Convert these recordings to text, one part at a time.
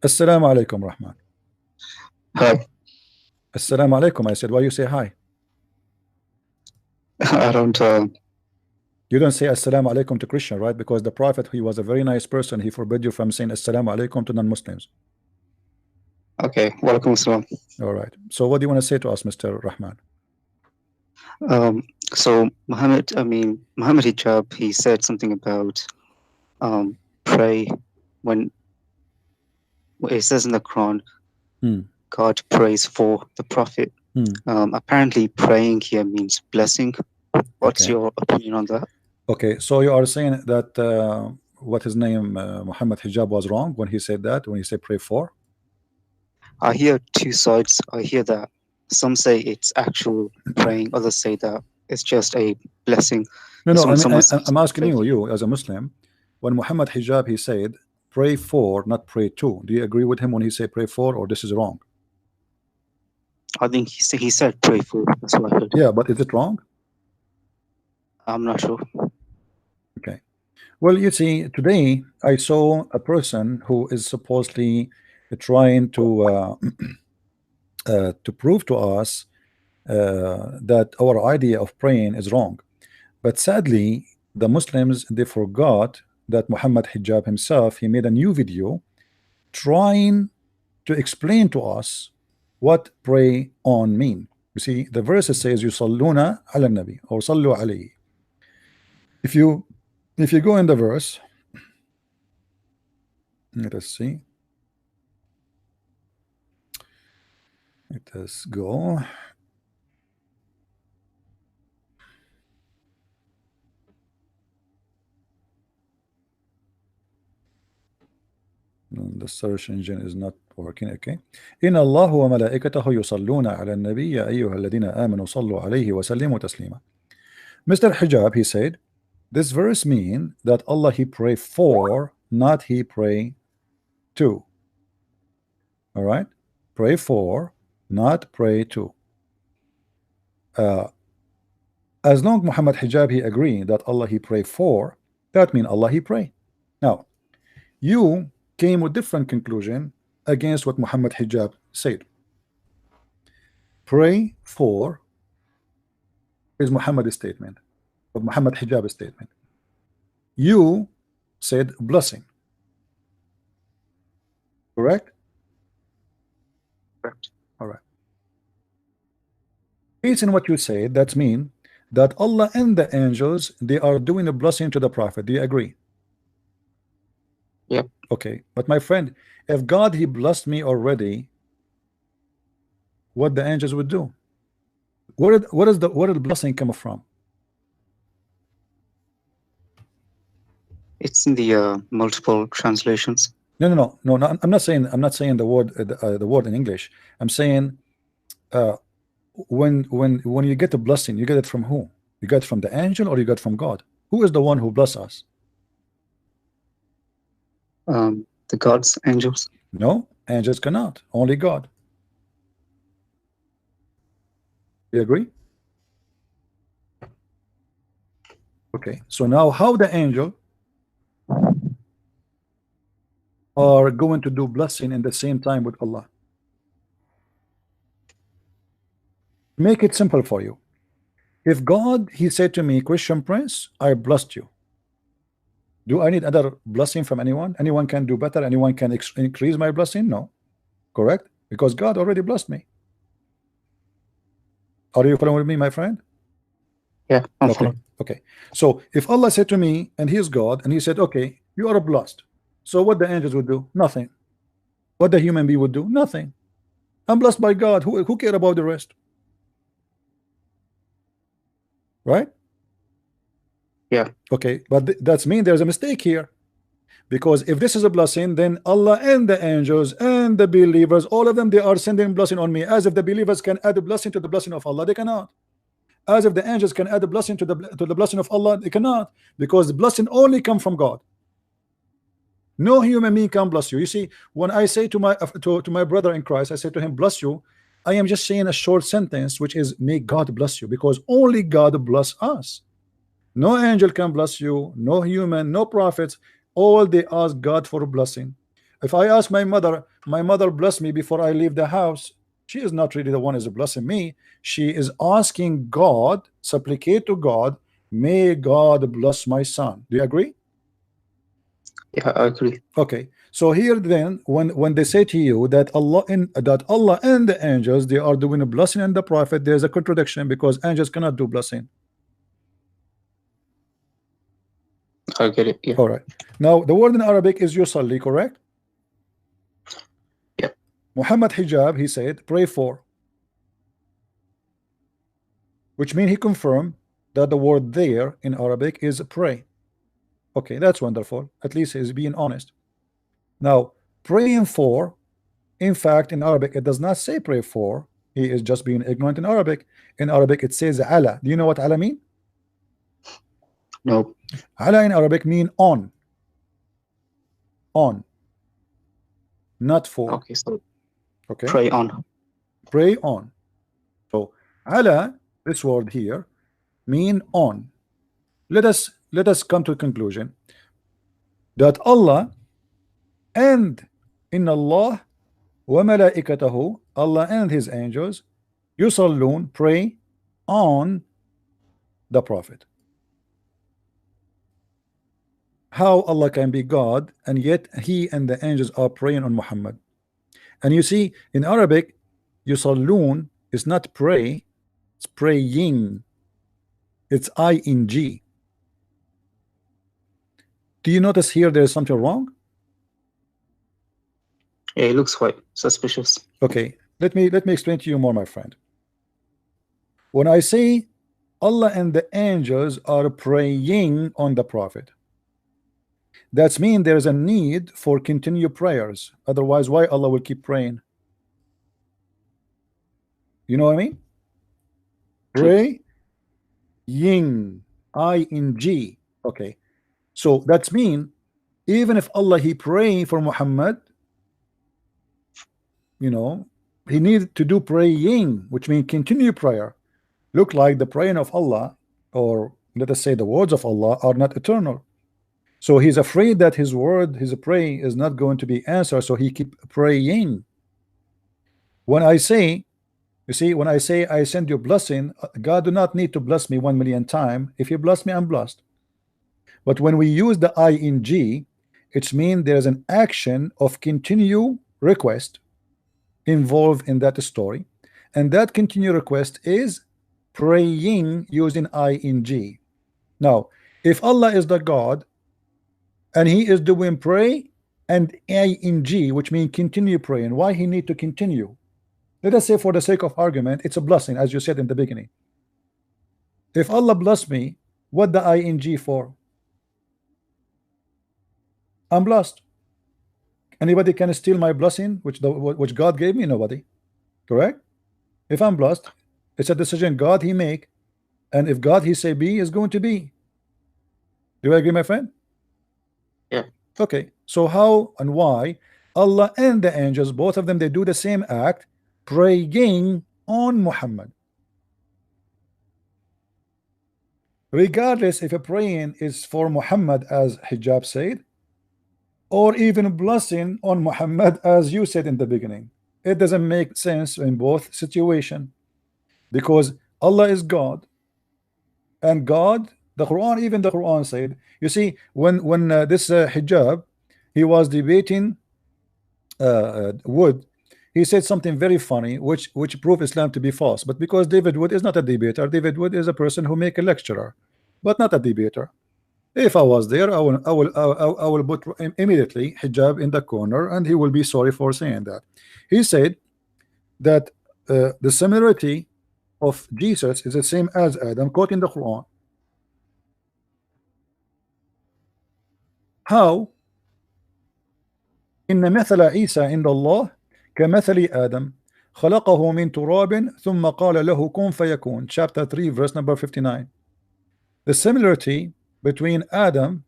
Assalamu alaikum, Rahman. Hi. Assalamu alaikum. I said, why you say hi? I don't. You don't say Assalamu alaikum to Christian, right? Because the Prophet, he was a very nice person. He forbid you from saying Assalamu alaikum to non-Muslims. Okay. Walaikum assalam. All right. So what do you want to say to us, Mr. Rahman? So Muhammad Hijab, he said something about pray when it says in the Quran, God prays for the Prophet. Apparently, praying here means blessing. What's your opinion on that? Okay, so you are saying that what his name Muhammad Hijab was wrong when he said that, when he said pray for? I hear two sides. I hear that some say it's actual praying, others say that it's just a blessing. No, I mean, I'm asking you as a Muslim, when Muhammad Hijab, he said pray for, not pray to. Do you agree with him when he said pray for, or this is wrong? I think he said pray for. That's what I heard. Yeah, but is it wrong? I'm not sure. Okay. Well, you see, today I saw a person who is supposedly trying to prove to us that our idea of praying is wrong. But sadly, the Muslims, they forgot that Muhammad Hijab himself, he made a new video trying to explain to us what pray on mean. You see, the verse says yusalluna ala nabi or sallu alayhi. If you go in the verse, let us see. Let us go. The search engine is not working. Okay. إن الله وملائكته يصلون على النبي يا أيها الذين آمنوا صلوا عليه وسلموا تسليما. Mr. Hijab, he said, this verse mean that Allah he pray for, not he pray to. All right, pray for, not pray to. As long Muhammad Hijab he agree that Allah he pray for, that mean Allah he pray. Now, you came with different conclusion against what Muhammad Hijab said. Pray for is Muhammad's statement, or Muhammad Hijab's statement. You said blessing. Correct? Correct. All right. Based on what you said, that means that Allah and the angels, they are doing a blessing to the Prophet. Do you agree? Yep. Okay, but my friend, if God he blessed me already, what the angels would do? Where did the blessing come from? It's in the multiple translations. No. I'm not saying the word in English. I'm saying when you get a blessing, you get it from who? You get it from the angel or you get it from God? Who is the one who bless us? The gods, angels. No, angels cannot. Only God. You agree? Okay. So now, how the angel are going to do blessing in the same time with Allah? Make it simple for you. If God he said to me, Christian Prince, I blessed you. Do I need other blessing from anyone? Anyone can do better? Anyone can increase my blessing? No. Correct? Because God already blessed me. Are you following with me, my friend? Yeah, I'm following. Okay. So if Allah said to me, and he is God, and he said, okay, you are blessed. So what the angels would do? Nothing. What the human being would do? Nothing. I'm blessed by God. Who care about the rest? Right? Yeah. Okay, but that's mean there's a mistake here, because if this is a blessing, then Allah and the angels and the believers, all of them, they are sending blessing on me. As if the believers can add a blessing to the blessing of Allah, they cannot. As if the angels can add a blessing to the blessing of Allah, they cannot, because the blessing only come from God. No human being can bless you. You see, when I say to my brother in Christ, I say to him, bless you, I am just saying a short sentence, which is may God bless you, because only God bless us. No angel can bless you, no human, no prophets. All they ask God for a blessing. If I ask my mother, my mother blessed me before I leave the house. She is not really the one who is blessing me. She is asking God, supplicate to God, may God bless my son. Do you agree? Yeah, I agree. Okay. So here then, when they say to you that Allah and the angels they are doing a blessing and the prophet, there's a contradiction because angels cannot do blessing. I get it. Yeah. All right. Now the word in Arabic is yusalli, correct? Yeah. Muhammad Hijab, he said, pray for, which means he confirmed that the word there in Arabic is pray. Okay, that's wonderful. At least he's being honest. Now, praying for, in fact, in Arabic, it does not say pray for. He is just being ignorant in Arabic. In Arabic, it says ala. Do you know what ala mean? No. Ala in Arabic mean on. On. Not for. Okay, so Okay. pray on. Pray on. So ala, this word here, mean on. Let us come to a conclusion that Allah and in Allah wa malaikatahu, Allah and his angels, yusallun, pray on the prophet. How Allah can be God and yet he and the angels are praying on Muhammad? And you see in Arabic, yusallun is not pray, it's praying. It's ing. Do you notice here there's something wrong? Yeah, it looks quite suspicious. Okay, let me explain to you more, my friend. When I say Allah and the angels are praying on the prophet, that means there's a need for continued prayers. Otherwise, why Allah will keep praying? You know what I mean? Pray, ing, ing. Okay, so that's mean even if Allah he praying for Muhammad, you know, he needed to do praying, which means continue prayer. Look like the praying of Allah, or let us say the words of Allah, are not eternal. So he's afraid that his word, his praying is not going to be answered, so he keep praying. When I say, you see, when I say I send you blessing, God do not need to bless me 1,000,000 times. If he bless me, I'm blessed. But when we use the ing, it means there's an action of continue request involved in that story, and that continue request is praying using ing. Now, if Allah is the God and he is doing pray and ing, which means continue praying, why he need to continue? Let us say for the sake of argument, it's a blessing, as you said in the beginning. If Allah bless me, what the ing for? I'm blessed. Anybody can steal my blessing, which God gave me? Nobody. Correct? If I'm blessed, it's a decision God he make, and if God he say be, is going to be. Do you agree, my friend? Yeah. Okay. So how and why Allah and the angels, both of them, they do the same act, praying on Muhammad, regardless if a praying is for Muhammad, as Hijab said, or even blessing on Muhammad, as you said in the beginning. It doesn't make sense in both situations, because Allah is God, and God, the Quran, even the Quran said, you see, when this Hijab, he was debating Wood, he said something very funny, which proved Islam to be false. But because David Wood is not a debater, David Wood is a person who make a lecturer, but not a debater. If I was there, I will put immediately Hijab in the corner, and he will be sorry for saying that. He said that the similarity of Jesus is the same as Adam, quoting the Quran. How? إن مثل عيسى عند الله كمثل آدم خلقه من تراب ثم قال له كن فيكون. Chapter 3, verse number 59. The similarity between Adam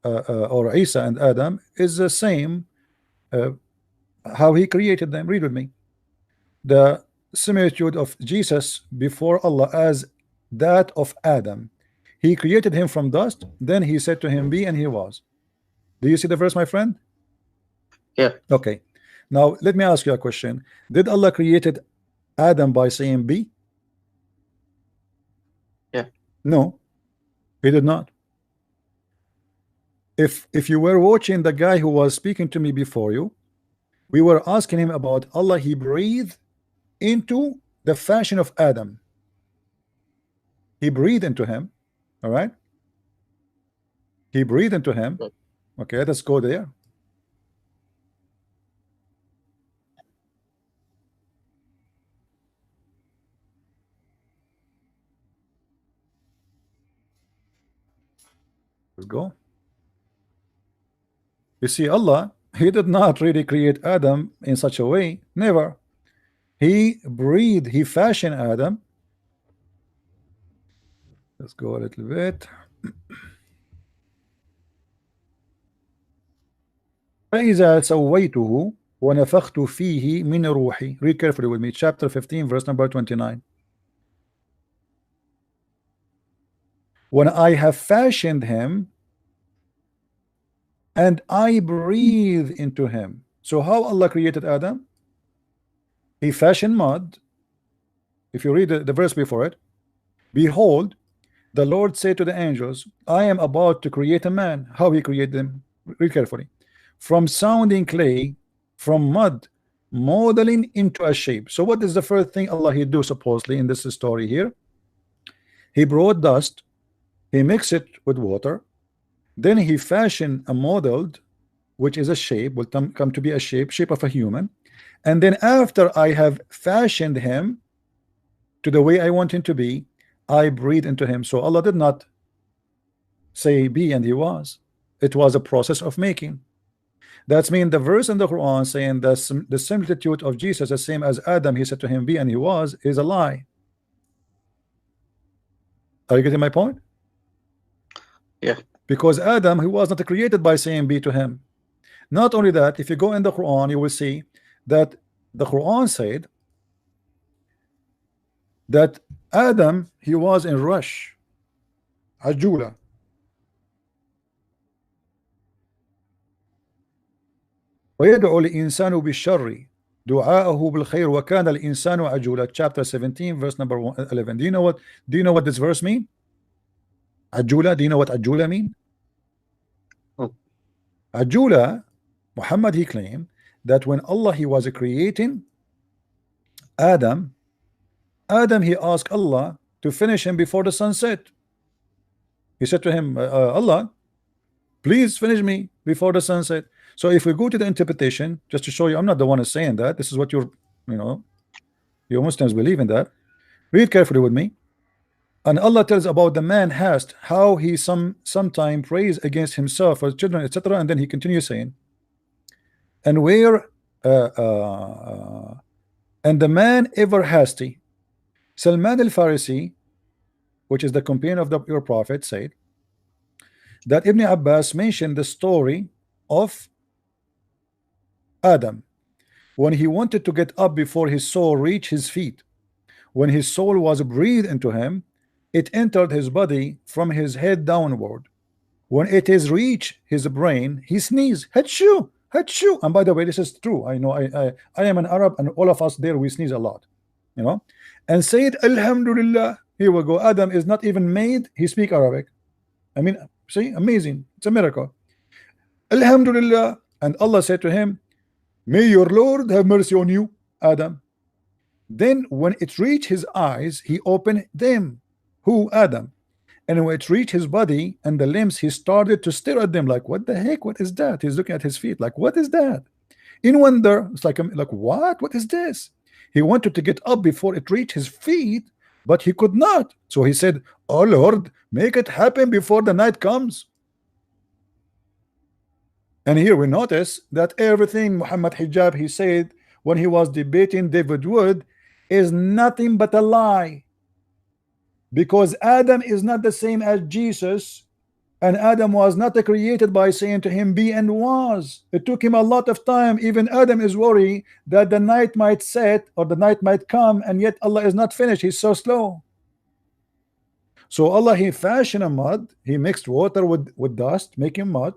or Isa and Adam is the same, how he created them. Read with me. The similitude of Jesus before Allah as that of Adam. He created him from dust, then he said to him be, and he was. Do you see the verse, my friend? Yeah. Okay. Now let me ask you a question. Did Allah created Adam by saying be? Yeah. No, he did not. If you were watching the guy who was speaking to me before you, we were asking him about Allah. He breathed into the fashion of Adam. He breathed into him. All right. He breathed into him. Right. Okay, let's go there. Let's go. You see, Allah, he did not really create Adam in such a way. Never. He breathed, he fashioned Adam. Let's go a little bit. فإذا سويته ونفخت فيه من روحي. Read carefully with me. Chapter 15, verse number 29. When I have fashioned him and I breathe into him. So how Allah created Adam? He fashioned mud. If you read the verse before it, behold, the Lord said to the angels, I am about to create a man. How he created them? Read carefully. From sounding clay, from mud, modeling into a shape. So what is the first thing Allah he do supposedly in this story here? He brought dust, he mixed it with water, then he fashioned a modeled, which is a shape, will come to be a shape of a human. And then after I have fashioned him to the way I want him to be, I breathe into him. So Allah did not say be and he was. It was a process of making. That's mean the verse in the Quran saying that the similitude of Jesus, the same as Adam, he said to him be and he was, is a lie. Are you getting my point? Yeah. Because Adam, he was not created by saying be to him. Not only that, if you go in the Quran, you will see that the Quran said that Adam, he was in rush, ajula. ويدعو الإنسان بالشر دعاءه بالخير وكان الإنسان عجولا. Chapter 17, verse number 11. Do you know what this verse mean? Ajula. Do you know what ajula mean? Oh. Ajula, Muhammad, he claimed that when Allah he was creating Adam, he asked Allah to finish him before the sunset. He said to him, Allah, please finish me before the sunset. So if we go to the interpretation, just to show you, I'm not the one who's saying that. This is what you Muslims believe in that. Read carefully with me. And Allah tells about the man hast, how he sometime prays against himself or children, etc. And then he continues saying, and where and the man ever hasty. Salman al-Farisi, which is the companion of your prophet, said that Ibn Abbas mentioned the story of Adam when he wanted to get up before his soul reached his feet. When his soul was breathed into him, it entered his body from his head downward. When it is reached his brain, he sneezed, Hachu, Hachu. And by the way, this is true. I know I am an Arab, and all of us there, we sneeze a lot, and said Alhamdulillah. Here we go. Adam is not even made, he speak Arabic. I mean, see, amazing. It's a miracle. Alhamdulillah. And Allah said to him, may your Lord have mercy on you, Adam. Then when it reached his eyes, he opened them. Who? Adam. And when it reached his body and the limbs, he started to stare at them like, what the heck? What is that? He's looking at his feet like, what is that? In wonder, it's like what? What is this? He wanted to get up before it reached his feet, but he could not. So he said, oh Lord, make it happen before the night comes. And here we notice that everything Muhammad Hijab he said when he was debating David Wood is nothing but a lie, because Adam is not the same as Jesus, and Adam was not created by saying to him be and was. It took him a lot of time. Even Adam is worried that the night might set or the night might come, and yet Allah is not finished. He's so slow. So Allah he fashioned a mud, he mixed water with dust, making mud.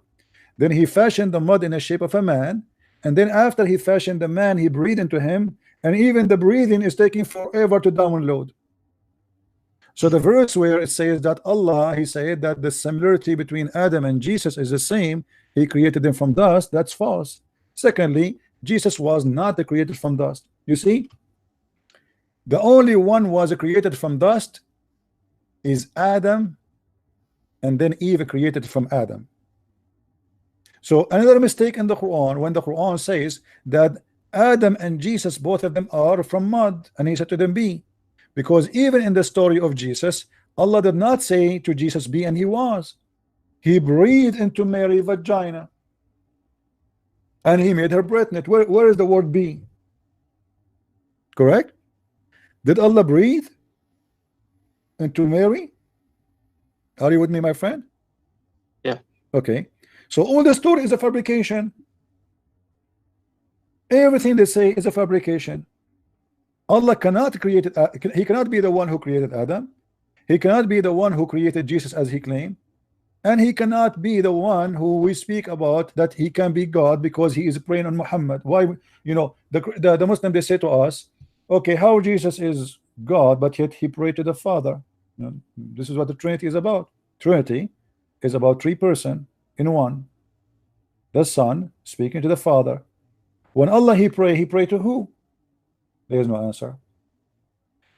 Then he fashioned the mud in the shape of a man. And then after he fashioned the man, he breathed into him, and even the breathing is taking forever to download. So the verse where it says that Allah, he said that the similarity between Adam and Jesus is the same, he created them from dust, that's false. Secondly, Jesus was not created from dust. You see, the only one was created from dust is Adam, and then Eve created from Adam. So another mistake in the Quran, when the Quran says that Adam and Jesus, both of them are from mud, and he said to them be, because even in the story of Jesus, Allah did not say to Jesus be, and he was. He breathed into Mary's vagina and he made her pregnant. Where is the word be? Correct? Did Allah breathe into Mary? Are you with me, my friend? Yeah. Okay. So all the story is a fabrication. Everything they say is a fabrication. Allah cannot create it. He cannot be the one who created Adam. He cannot be the one who created Jesus as he claimed. And he cannot be the one who we speak about that he can be God because he is praying on Muhammad. Why? You know, the Muslim, they say to us, okay, how Jesus is God, but yet he prayed to the Father. You know, this is what the Trinity is about. Trinity is about three persons in one. The Son speaking to the Father. When Allah he prayed to who? There is no answer.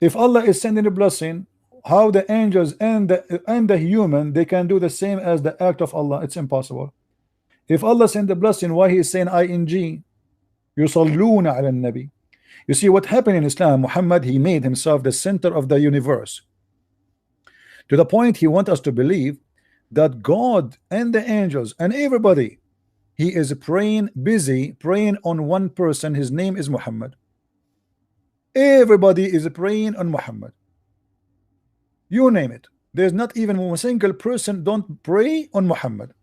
If Allah is sending a blessing, how the angels and the human, they can do the same as the act of Allah? It's impossible. If Allah send the blessing, why he is saying ing? Yusalluna ala nabi. You see what happened in Islam, Muhammad, he made himself the center of the universe, to the point he wants us to believe that God and the angels and everybody, he is praying, busy praying on one person. His name is Muhammad. Everybody is praying on Muhammad. You name it. There's not even a single person don't pray on Muhammad.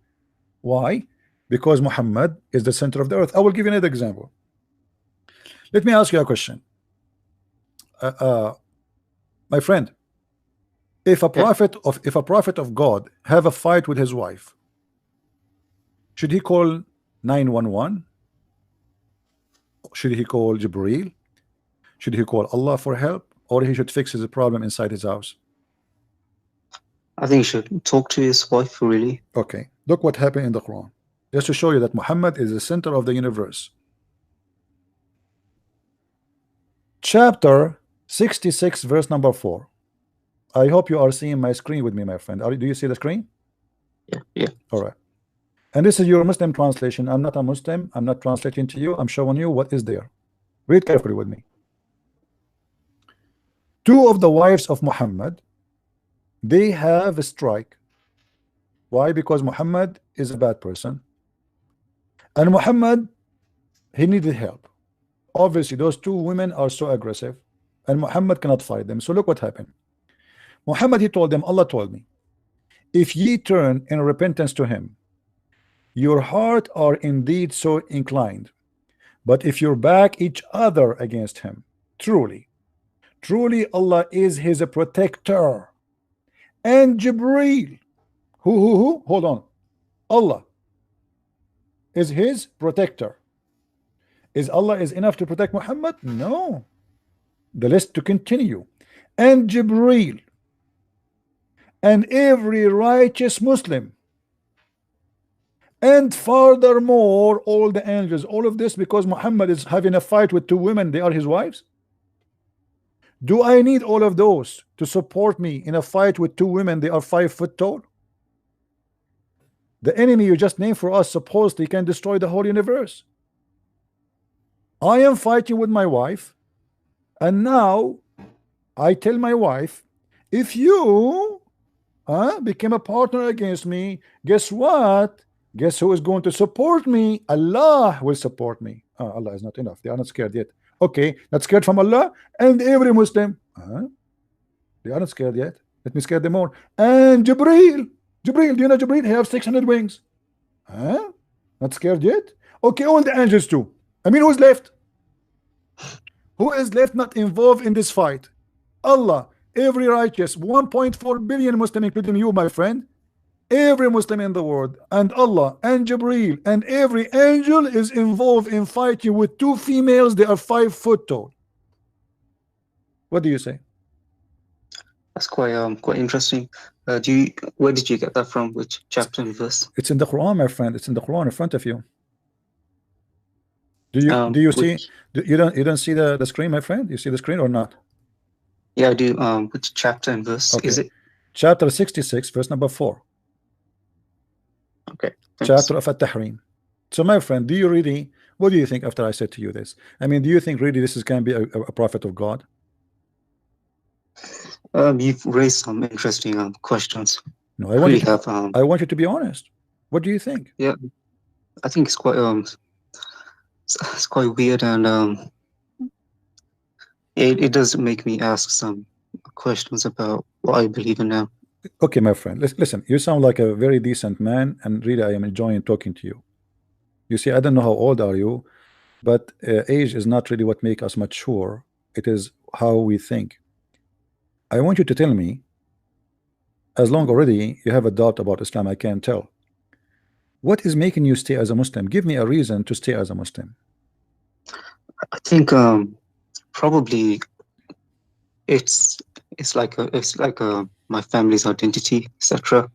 Why? Because Muhammad is the center of the earth. I will give you another example. Let me ask you a question. My friend, if a prophet of God have a fight with his wife, should he call 911? Should he call Jibreel? Should he call Allah for help, or he should fix his problem inside his house? I think he should talk to his wife, really. Okay, look what happened in the Quran, just to show you that Muhammad is the center of the universe. Chapter 66, verse number 4. I hope you are seeing my screen with me, my friend. Do you see the screen? Yeah. All right. And this is your Muslim translation. I'm not a Muslim. I'm not translating to you. I'm showing you what is there. Read carefully with me. Two of the wives of Muhammad, they have a strike. Why? Because Muhammad is a bad person, and Muhammad, he needed help. Obviously those two women are so aggressive, and Muhammad cannot fight them. So look what happened. Muhammad, he told them, Allah told me, if ye turn in repentance to him, your heart are indeed so inclined, but if you back each other against him, truly Allah is his protector. And Jibreel, who hold on, Allah is his protector. Is Allah is enough to protect Muhammad? No. The list to continue. And Jibreel and every righteous Muslim, and furthermore all the angels. All of this because Muhammad is having a fight with two women, they are his wives. Do I need all of those to support me in a fight with two women? They are 5 foot tall. The enemy you just named for us supposedly can destroy the whole universe. I am fighting with my wife, and now I tell my wife, if you became a partner against me, guess what? Guess who is going to support me? Allah will support me. Allah is not enough. They are not scared yet. Okay, not scared from Allah and every Muslim. They are not scared yet. Let me scare them more. And Jibreel, do you know Jibreel? He has 600 wings. Not scared yet. Okay, all the angels too. I mean, who's left? Who is left not involved in this fight? Allah, every righteous, 1.4 billion Muslim, including you, my friend, Every Muslim in the world, and Allah, and Jibreel, and every angel is involved in fighting with two females. They are 5 foot tall. What do you say? That's quite interesting. Where did you get that from? Which chapter and verse? It's in the Quran, my friend. It's in the Quran in front of you. Do you see? You don't see the screen, my friend? You see the screen or not? Yeah, I do. Which chapter and verse is it? Chapter 66, verse number 4. Okay. Thanks. Chapter of At-Tahrim. So, my friend, do you really? What do you think after I said to you this? I mean, do you think really this is can be a prophet of God? You've raised some interesting questions. No, I want you to be honest. What do you think? Yeah, I think it's quite weird, and it does make me ask some questions about what I believe in now. Okay, my friend, listen. You sound like a very decent man, and really, I am enjoying talking to you. You see, I don't know how old are you, but age is not really what makes us mature. It is how we think. I want you to tell me, as long already you have a doubt about Islam, I can't tell. What is making you stay as a Muslim? Give me a reason to stay as a Muslim. I think probably it's like my family's identity, etc.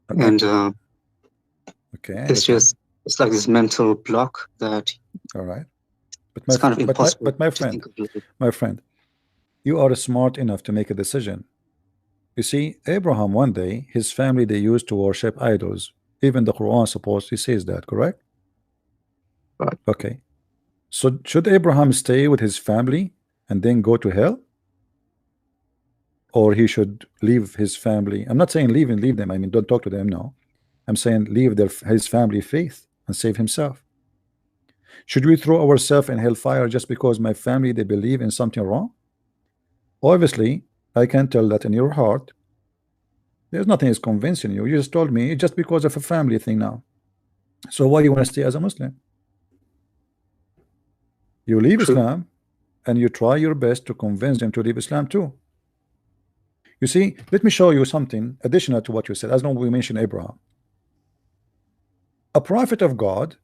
And okay, it's like this mental block that. All right, but it's kind of impossible. But my friend, you are smart enough to make a decision. You see, Abraham, one day his family, they used to worship idols. Even the Quran supposedly says that, correct? Right. Okay. So should Abraham stay with his family and then go to hell? Or he should leave his family? I'm not saying leave them. I mean, don't talk to them now. I'm saying leave his family faith and save himself. Should we throw ourselves in hellfire just because my family, they believe in something wrong? Obviously, I can tell that in your heart. There's nothing is convincing you. You just told me just because of a family thing now. So why you want to stay as a Muslim? You leave Islam and you try your best to convince them to leave Islam too. You see, let me show you something additional to what you said. As long as we mentioned Abraham, a prophet of God,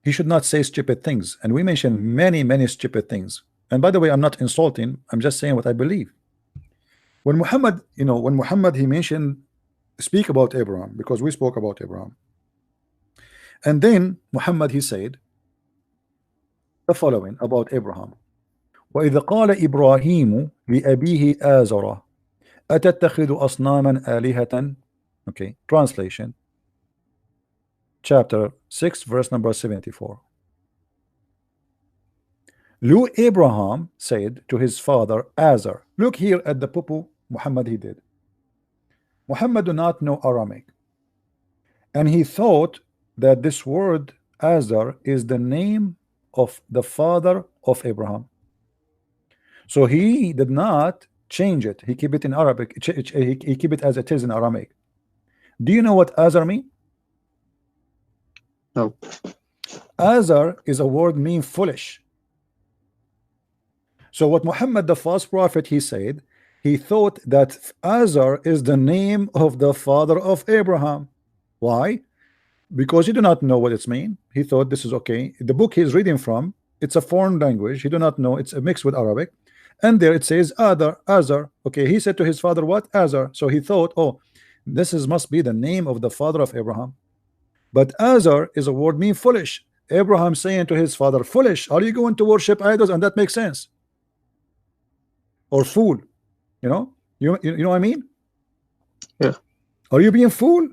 he should not say stupid things. And we mentioned many stupid things. And by the way, I'm not insulting. I'm just saying what I believe. When Muhammad, he mentioned, speak about Abraham, because we spoke about Abraham. And then Muhammad, he said the following about Abraham. وَإِذَا قَالَ إِبْرَاهِيمُ لِأَبِيهِ آزَرَ أَتَتَّخِذُ أَصْنَامًا آلِهَةً. Okay, translation. Chapter 6, verse number 74. Abraham said to his father Azar. Look here at the pupu Muhammad he did. Muhammad do not know Aramaic, and he thought that this word Azar is the name of the father of Abraham. So he did not change it. He keep it in Arabic. He keep it as it is in Aramaic. Do you know what Azar mean? No. Azar is a word mean foolish. So what Muhammad, the false prophet, he said, he thought that Azar is the name of the father of Abraham. Why? Because he do not know what it's mean. He thought this is okay. The book he's reading from, it's a foreign language. He do not know. It's a mix with Arabic. And there it says Azar. Okay, he said to his father, what? Azar. So he thought, oh, this must be the name of the father of Abraham. But Azar is a word mean foolish. Abraham saying to his father, foolish, are you going to worship idols? And that makes sense. Or fool, you know what I mean? Yeah. Are you being fool?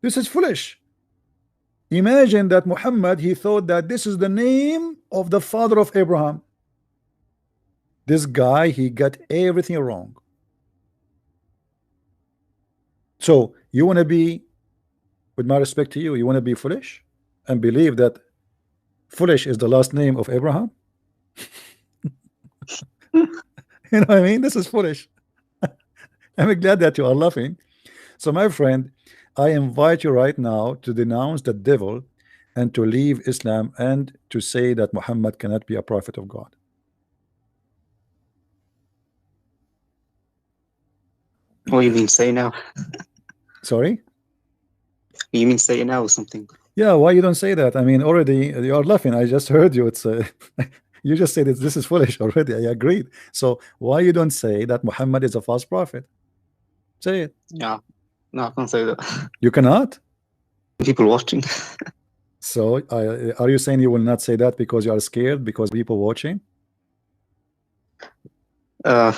This is foolish. Imagine that Muhammad, he thought that this is the name of the father of Abraham. This guy, he got everything wrong. So you want to be, with my respect to you, you want to be foolish and believe that foolish is the last name of Abraham? You know what I mean? This is foolish. I'm glad that you are laughing. So my friend, I invite you right now to denounce the devil and to leave Islam and to say that Muhammad cannot be a prophet of God. What do you mean say now? Sorry? You mean say it now or something? Yeah, why you don't say that? I mean, already you are laughing. I just heard you. It's you just said this is foolish already. I agreed. So why you don't say that Muhammad is a false prophet? Say it. Yeah. No, I can't say that. You cannot. People watching. So are you saying you will not say that because you are scared because people watching? I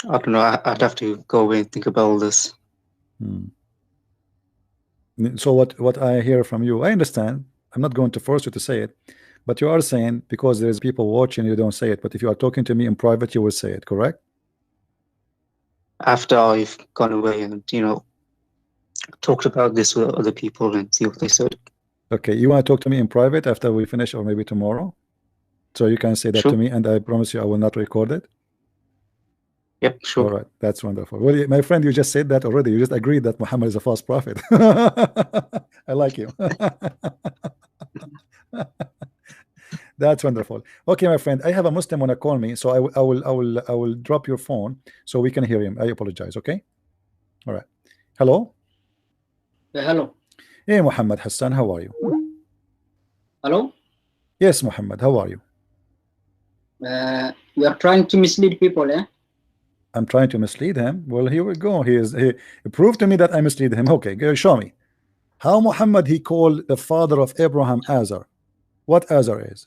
don't know. I'd have to go away and think about all this. So what I hear from you, I understand. I'm not going to force you to say it, but you are saying because there's people watching, you don't say it. But if you are talking to me in private, you will say it, correct? After I've gone away and talked about this with other people and see what they said. Okay, you want to talk to me in private after we finish, or maybe tomorrow, so you can say that Sure. to me, and I promise you I will not record it. Yep, sure. All right, that's wonderful. Well, my friend, you just said that already. You just agreed that Muhammad is a false prophet. I like you. That's wonderful. Okay, my friend, I have a Muslim wanna call me, so I will drop your phone so we can hear him. I apologize. Okay. All right. Hello. Hello. Hey, Muhammad Hassan, how are you? Hello. Yes, Muhammad, how are you? You are trying to mislead people, eh? I'm trying to mislead him. Well, here we go. He proved to me that I mislead him. Okay, go show me. How Muhammad he called the father of Abraham Azar? What Azar is?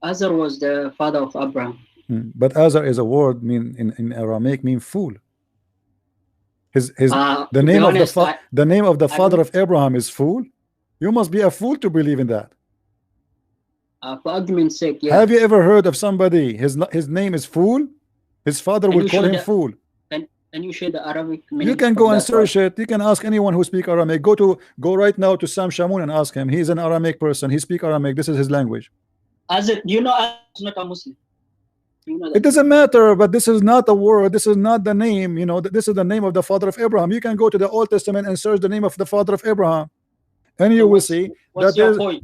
Azar was the father of Abraham. But Azar is a word in Aramaic mean fool. The name honest, of the name of the father of Abraham is fool. You must be a fool to believe in that. For argument's sake, yeah. Have you ever heard of somebody his name is fool? His father will call him fool. And you share the Arabic meaning. You can go and search it. You can ask anyone who speak Aramaic. Go right now to Sam Shamoun and ask him. He's an Aramaic person. He speak Aramaic. This is his language. Azar, do you know Azar is not a Muslim? You know that? It doesn't matter, but this is not a word. This is not the name. You know, this is the name of the father of Abraham. You can go to the Old Testament and search the name of the father of Abraham, and you will see what's your point?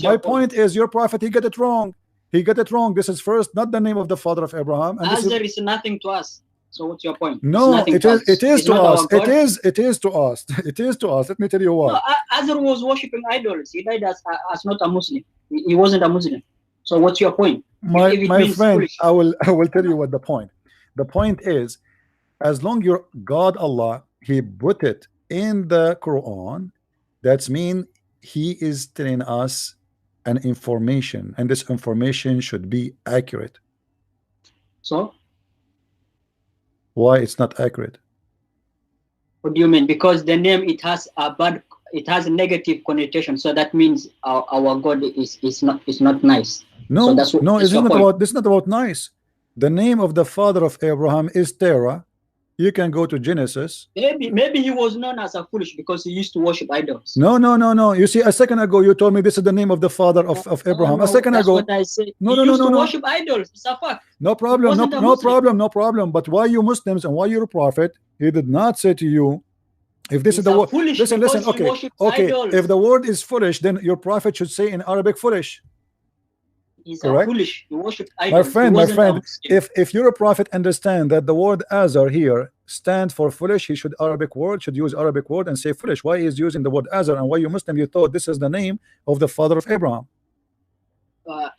My point is your prophet, he got it wrong. He got it wrong. This is first not the name of the father of Abraham. And Azar is nothing to us. So what's your point? No, it is to us. It is to us. It is to us. Let me tell you why. No, Azar was worshipping idols. He died as not a Muslim. He wasn't a Muslim. So what's your point? My friend, I will tell you what the point. The point is, as long your God Allah, he put it in the Quran, that's mean he is telling us an information, and this information should be accurate. So why it's not accurate? What do you mean? Because the name, it has a negative connotation, so that means our God is not nice. No, so this is not about nice. The name of the father of Abraham is Terah. You can go to Genesis. Maybe he was known as a foolish because he used to worship idols. No. You see, a second ago you told me this is the name of the father of Abraham. A second ago. What I said. No. Worship idols. It's a fact. No problem. No problem. But why you Muslims and why you're a prophet? He did not say to you, if this is the word. Listen. Okay. Idols. If the word is foolish, then your prophet should say in Arabic foolish. He's correct? Foolish. You worship idols. My friend, if you're a prophet, understand that the word Azar here stand for foolish. He should use Arabic word and say foolish. Why is using the word Azar, and why you Muslim you thought this is the name of the father of Abraham?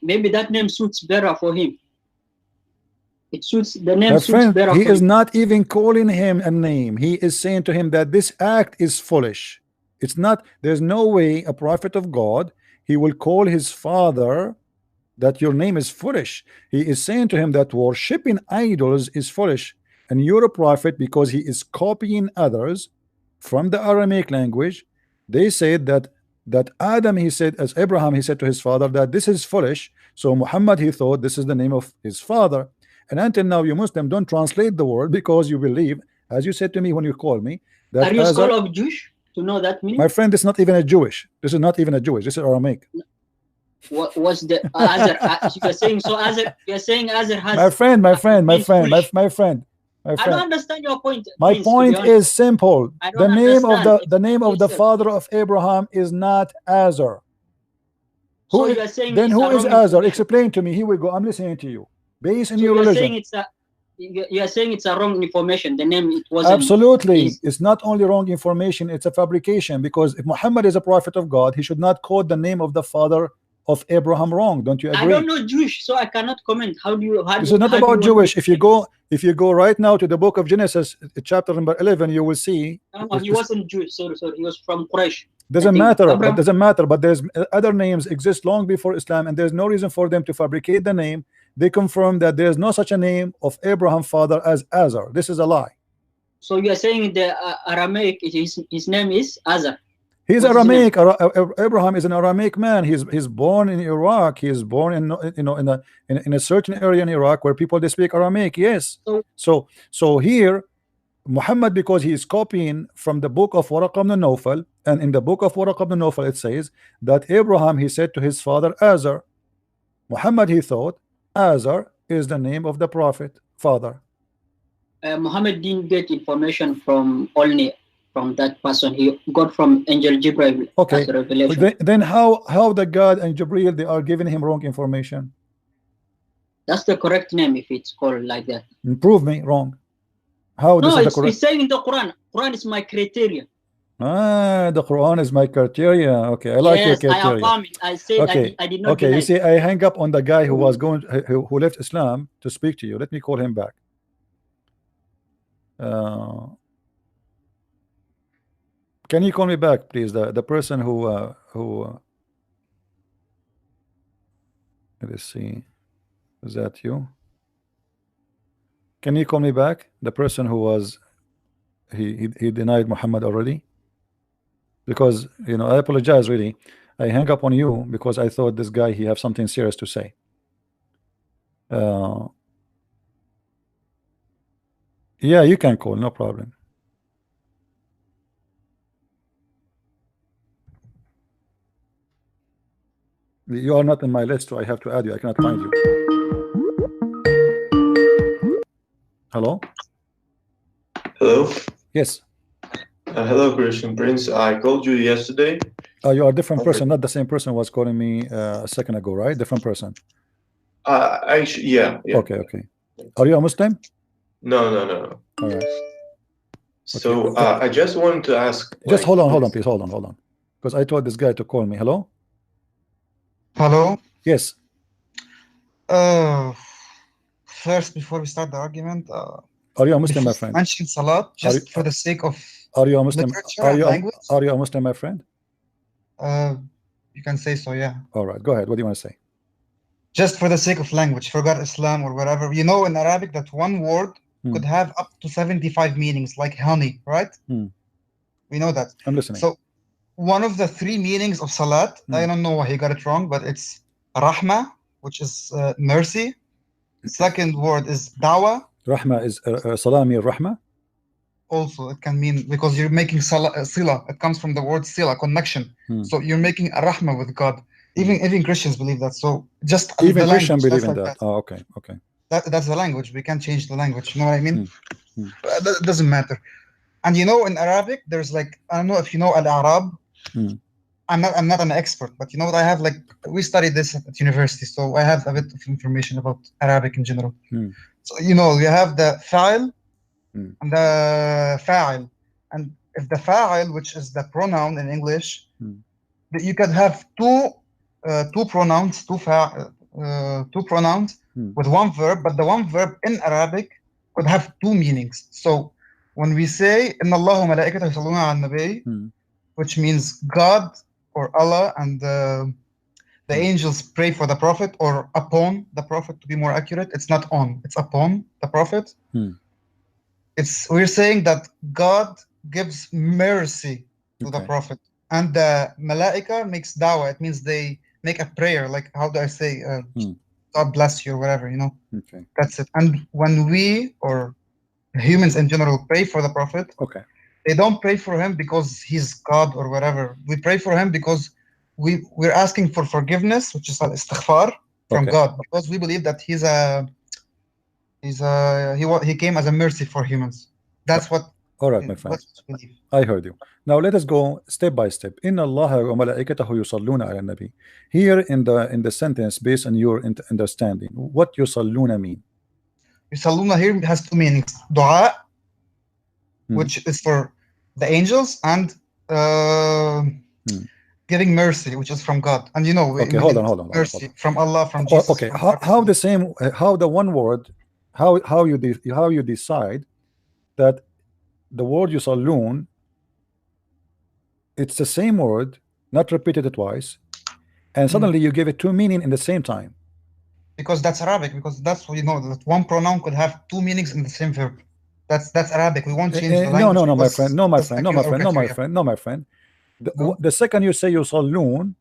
Maybe that name suits better for him. It suits the name. My friend, he is not even calling him a name. He is saying to him that this act is foolish. It's not. There's no way a prophet of God he will call his father that your name is foolish. He is saying to him that worshipping idols is foolish, and you're a prophet because he is copying others from the Aramaic language. They said that Adam, he said, as Abraham, he said to his father that this is foolish. So Muhammad, he thought this is the name of his father. And until now, you Muslim don't translate the word because you believe, as you said to me when you called me, that are you a scholar of Jewish to know that meaning? My friend, it's not even a Jewish. This is not even a Jewish. This is Aramaic. What was the Azar? You're saying so. Azar. You're saying Azar has. My friend. I don't understand your point. My point is simple. The name of the father of Abraham is not Azar. So you're saying then who is Azar? Explain to me. Here we go. I'm listening to you. Based on your religion. You are saying it's a wrong information. The name, it wasn't. Absolutely, it's not only wrong information, it's a fabrication. Because if Muhammad is a prophet of God, he should not quote the name of the father of Abraham wrong. Don't you agree? I don't know Jewish, so I cannot comment. How do you? This is not about Jewish. If you go right now to the book of Genesis, chapter number 11, you will see. No, he wasn't Jewish. Sorry, he was from Quraysh. Doesn't matter. It doesn't matter. But there's other names exist long before Islam, and there's no reason for them to fabricate the name. They confirm that there's no such a name of Abraham's father as Azar. This is a lie. So you are saying the Aramaic, his name is Azar. He's Aramaic. Abraham is an Aramaic man. He's born in Iraq. He's born in a certain area in Iraq where people they speak Aramaic. Yes. So here, Muhammad, because he is copying from the book of Waraq ibn Nawfal, and in the book of Waraq ibn Nawfal it says that Abraham he said to his father Azar. Muhammad he thought Azar is the name of the prophet father. Muhammad didn't get information from only from that person. He got from Angel Jibril. Okay. As a revelation. Then how the God and Jibril they are giving him wrong information? That's the correct name if it's called like that. Prove me wrong. How no, this is the correct? It's saying in the Quran. Quran is my criteria. The Quran is my criteria. Okay, I like your criteria. I affirm it. I said okay. I did not. Okay, you see, I hang up on the guy who was going who left Islam to speak to you. Let me call him back. Can you call me back, please? The person who let's see, is that you? Can you call me back? The person who was he denied Muhammad already. Because I apologize really. I hang up on you because I thought this guy he have something serious to say. Yeah, you can call, no problem. You are not in my list, so I have to add you. I cannot find you. Hello? Hello? Yes. Hello, Christian Prince. I called you yesterday. You are a different person, not the same person who was calling me a second ago, right? Different person. Yeah. Okay. Are you a Muslim? No. All right. So okay. I just wanted to ask. Just hold on, please. Hold on. Because I told this guy to call me. Hello? Hello? Yes. First, before we start the argument, are you a Muslim, my friend? Mention Salat just for the sake of are you a Muslim? Language? Are you a Muslim, my friend? You can say so, yeah. All right, go ahead. What do you want to say? Just for the sake of language, forgot Islam or whatever. You know, in Arabic, that one word could have up to 75 meanings, like honey, right? We know that. I'm listening. So, one of the 3 meanings of Salat, I don't know why he got it wrong, but it's Rahma, which is mercy. Second word is Dawah. Rahma is Salami Rahma. Also, it can mean, because you're making sila. It comes from the word sila, connection. So you're making a rahma with God. Even Christians believe that. So just even Christians believe in that. Oh, okay. That's the language. We can't change the language. You know what I mean? That doesn't matter. And in Arabic, there's like, I don't know if you know Al-Arab. I'm not an expert, but you know what I have, like, we studied this at university, so I have a bit of information about Arabic in general. So you have the fa'il and the fa'il, and if the fa'il, which is the pronoun in English, you can have two pronouns, two pronouns with one verb, but the one verb in Arabic could have 2 meanings. So when we say Inna Allahu malaikatahu yusalluna ala nabi, which means God or Allah and the angels pray for the prophet, or upon the prophet to be more accurate. It's not on, it's upon the prophet. We're saying that God gives mercy to the prophet, and the malaika makes dawah. It means they make a prayer, like, how do I say, God bless you or whatever, That's it. And when we, or humans in general, pray for the prophet, they don't pray for him because he's God or whatever. We pray for him because we're asking for forgiveness, which is istighfar from God, because we believe that he came as a mercy for humans. That's what. All right, my friend. I heard you. Now let us go step by step. Inna Allaha wa malaikatahu yusalluna ala nabi. Here in the sentence, based on your understanding, what yusalluna mean? Yusalluna here has two meanings. Dua, which is for the angels, and giving mercy, which is from God. And you know, okay, hold on. mercy from Allah, from Jesus. Okay, how the same, how the one word, how you decide that the word yusallun, it's the same word, not repeated twice, and suddenly you give it two meaning in the same time? Because that's Arabic. Because that's what you know, that one pronoun could have two meanings in the same verb. That's Arabic. We won't change the language. No, my friend. No, my friend. The second you say yusallun,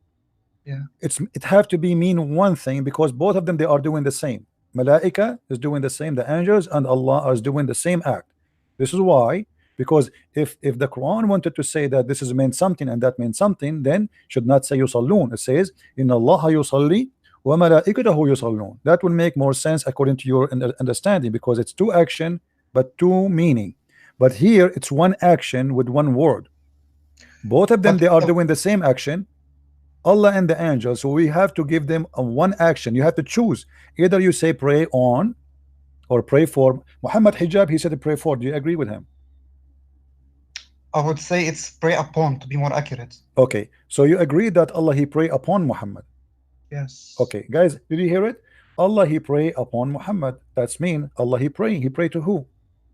it have to be mean one thing, because both of them, they are doing the same. Malaika is doing the same, the angels and Allah is doing the same act. This is why, because if the Quran wanted to say that this is meant something and that means something, then should not say yusallun. It says inna Allah yusalli wa malaikatahu yusallun. That will make more sense according to your understanding, because it's two action but two meaning. But here it's one action with one word. Both of them, they are doing the same action, Allah and the angels. So we have to give them a one action. You have to choose. Either you say pray on or pray for. Muhammad Hijab, he said pray for. Do you agree with him? I would say it's pray upon, to be more accurate. Okay, so you agree that Allah, he pray upon Muhammad? Yes. Okay, guys, did you hear it? Allah, he pray upon Muhammad. That's mean Allah, he pray. He pray to who?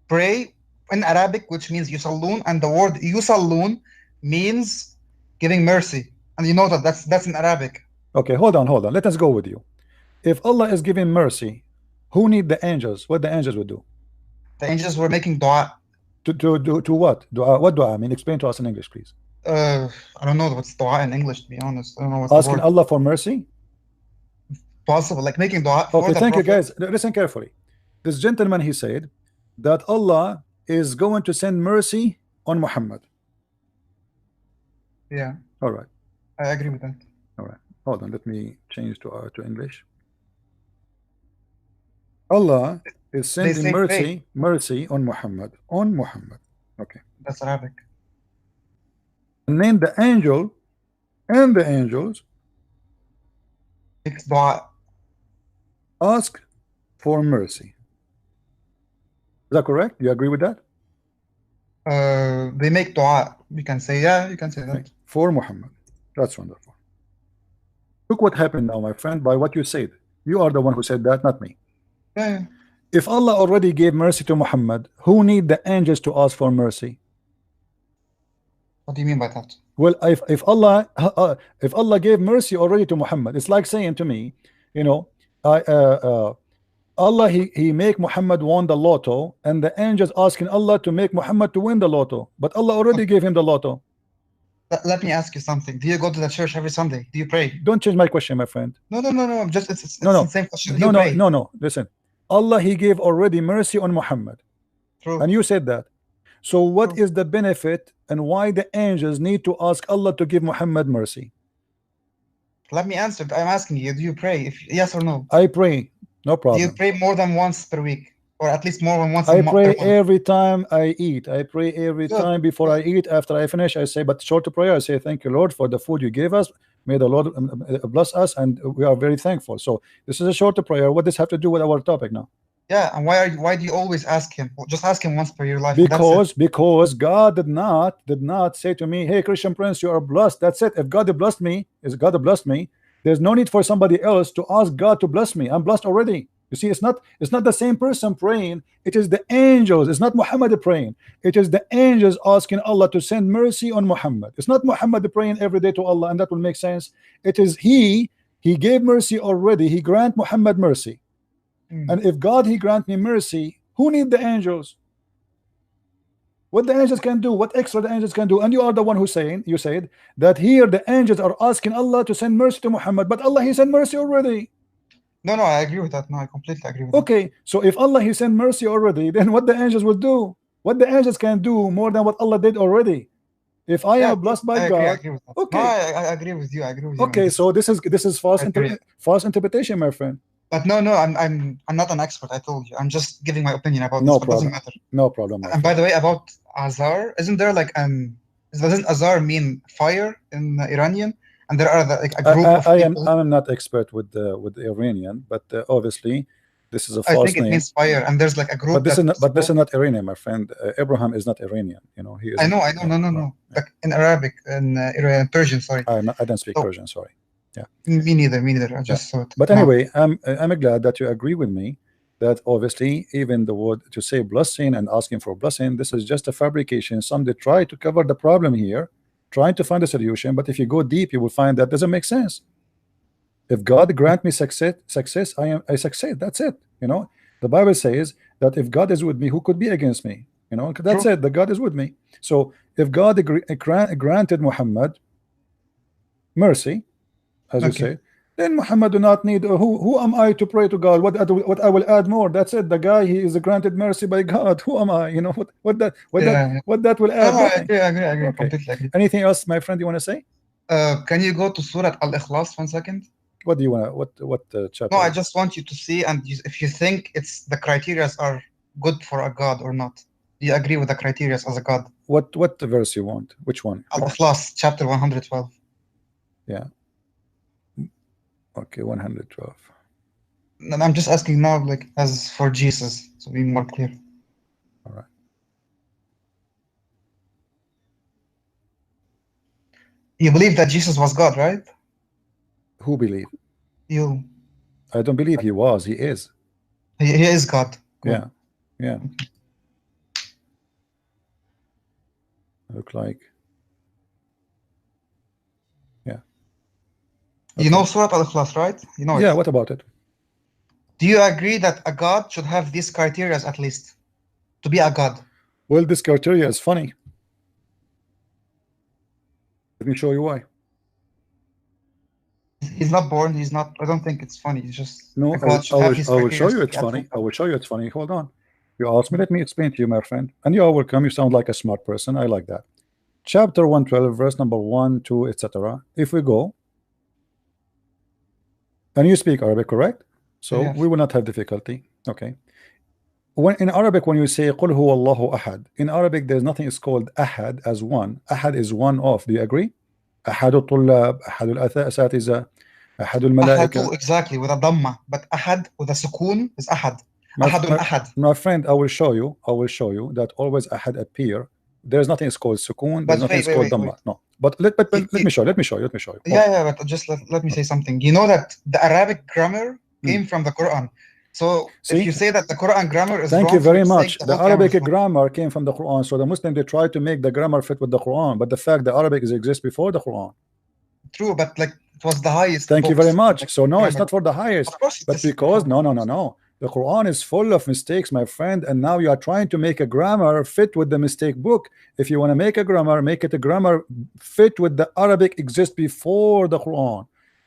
Pray in Arabic, which means yusallun, and the word yusallun means giving mercy. And you know that that's in Arabic. Okay, hold on. Let us go with you. If Allah is giving mercy, who need the angels? What the angels would do? The angels were making dua. To what? Dua. What dua? I mean, explain to us in English, please. I don't know what's dua in English, to be honest. I don't know what's asking Allah for mercy. Possible, like making dua. Okay, thank you, guys. Listen carefully. This gentleman, he said that Allah is going to send mercy on Muhammad. Yeah. All right. I agree with that. All right. Hold on. Let me change to English. Allah is sending mercy on Muhammad. On Muhammad. Okay. That's Arabic. And then the angel and the angels makes dua. Ask for mercy. Is that correct? You agree with that? They make dua. You can say, yeah, you can say that. For Muhammad. That's wonderful. Look what happened now, my friend, by what you said. You are the one who said that, not me. Yeah. If Allah already gave mercy to Muhammad, who need the angels to ask for mercy? What do you mean by that? Well, if Allah gave mercy already to Muhammad, it's like saying to me, you know, Allah, he make Muhammad won the lotto, and the angels asking Allah to make Muhammad to win the lotto, but Allah already gave him the lotto. Let me ask you something. Do you go to the church every Sunday? Do you pray? Don't change my question, my friend. No. Just it's the same question. No. Listen, Allah, he gave already mercy on Muhammad. True. And you said that. So what is the benefit and why the angels need to ask Allah to give Muhammad mercy? Let me answer. I'm asking you, do you pray? Yes or no? I pray. No problem. Do you pray more than once per week? Or at least more than once I pray every time I eat. I pray every time before I eat. After I finish, I say, but short prayer, I say, thank you, Lord, for the food you gave us. May the Lord bless us, and we are very thankful. So this is a short prayer. What does this have to do with our topic now? Yeah, and why do you always ask him? Just ask him once per your life. Because God did not say to me, hey, Christian Prince, you are blessed. That's it. If God blessed me, there's no need for somebody else to ask God to bless me. I'm blessed already. You see, it's not the same person praying. It is the angels. It's not Muhammad praying. It is the angels asking Allah to send mercy on Muhammad. It's not Muhammad praying every day to Allah, and that will make sense. It is he gave mercy already. He grant Muhammad mercy. And if God, he grant me mercy, who need the angels? What the angels can do, what extra the angels can do. And you are the one who you said that here the angels are asking Allah to send mercy to Muhammad, but Allah, he sent mercy already. No, I agree with that. No, I completely agree with that. Okay, so if Allah, he sent mercy already, then what the angels will do? What the angels can do more than what Allah did already. If I am blessed by God, I agree with that. Okay, no, I agree with you. Okay, so this is false interpretation, my friend. But no, I'm not an expert. I told you. I'm just giving my opinion about this. But it doesn't matter. No problem. And by the way, about Azar, isn't there like doesn't Azar mean fire in Iranian? And there are like a group of people. I'm not expert with the Iranian, but obviously This is a I false think it name. means fire, and there's like a group. But this that is not. But this is not Iranian, my friend. Abraham is not Iranian. You know, he is. I know. No. Like in Arabic and Persian. Sorry. I don't speak Persian. Sorry. Me neither. I just saw it. But anyway, I'm glad that you agree with me that obviously even the word to say blessing and asking for blessing, this is just a fabrication. Some they try to cover the problem here, trying to find a solution. But if you go deep, you will find that doesn't make sense. If God grant me success, I succeed. That's it. You know, the Bible says that if God is with me, who could be against me? You know, that's it. The God is with me. So if God granted Muhammad mercy, as you say, then Muhammad do not need. Who am I to pray to God? What I will add more? That's it. The guy, he is granted mercy by God. Who am I? You know what that will add? I agree. Okay. Completely agree. Anything else, my friend? You want to say? Can you go to Surah Al-Ikhlas 1 second? What do you want to? What chapter? No, I just want you to see, and if you think it's the criteria are good for a God or not. Do you agree with the criteria as a God? What verse you want? Which one? Al-Ikhlas, chapter 112. Yeah. Okay, 112. And I'm just asking now, like, as for Jesus, to be more clear. All right. You believe that Jesus was God, right? Who believe? You. I don't believe he was. He is. He is God. Good. Yeah. Look like. Yeah. Okay. You know Surah Al-Ikhlas, right? You know. Yeah. What about it? Do you agree that a God should have these criteria at least to be a God? Well, this criteria is funny. Let me show you why. He's not born. He's not. I don't think it's funny. It's just no. a God should have these I will criteria show you it's funny. I will show you it's funny. Hold on. You asked me. Let me explain to you, my friend. And you are welcome. You sound like a smart person. I like that. Chapter 112, verse number 1, 2, etc. If we go, and you speak Arabic, correct? So yes. we will not have difficulty. Okay. When in Arabic, when you say "Qul huwa Allahu ahad," in Arabic there's nothing is called ahad as one. Ahad is one of. Do you agree? أحد الطلاب أحد الأساتذة أحد الملائكة. Exactly, with a dhamma, but ahad with a sukun is ahad. Ahad. My friend, I will show you that always ahad appear. There's nothing is called sukun. There's nothing is called dhamma. No, but let me show you. Yeah, but just let me say something. You know that the Arabic grammar came from the Quran. So if you say that the Quran grammar is Thank wrong, you very much. The Arabic grammar grammar came from the Quran. So the Muslim, they try to make the grammar fit with the Quran, but the fact the Arabic exists before the Quran. True, but like it was the highest. Thank you very much. Like, so no, grammar. It's not for the highest. Of course But because no. The Quran is full of mistakes, my friend, and now you are trying to make a grammar fit with the mistake book. If you want to make a grammar, make it a grammar fit with the Arabic exists before the Quran.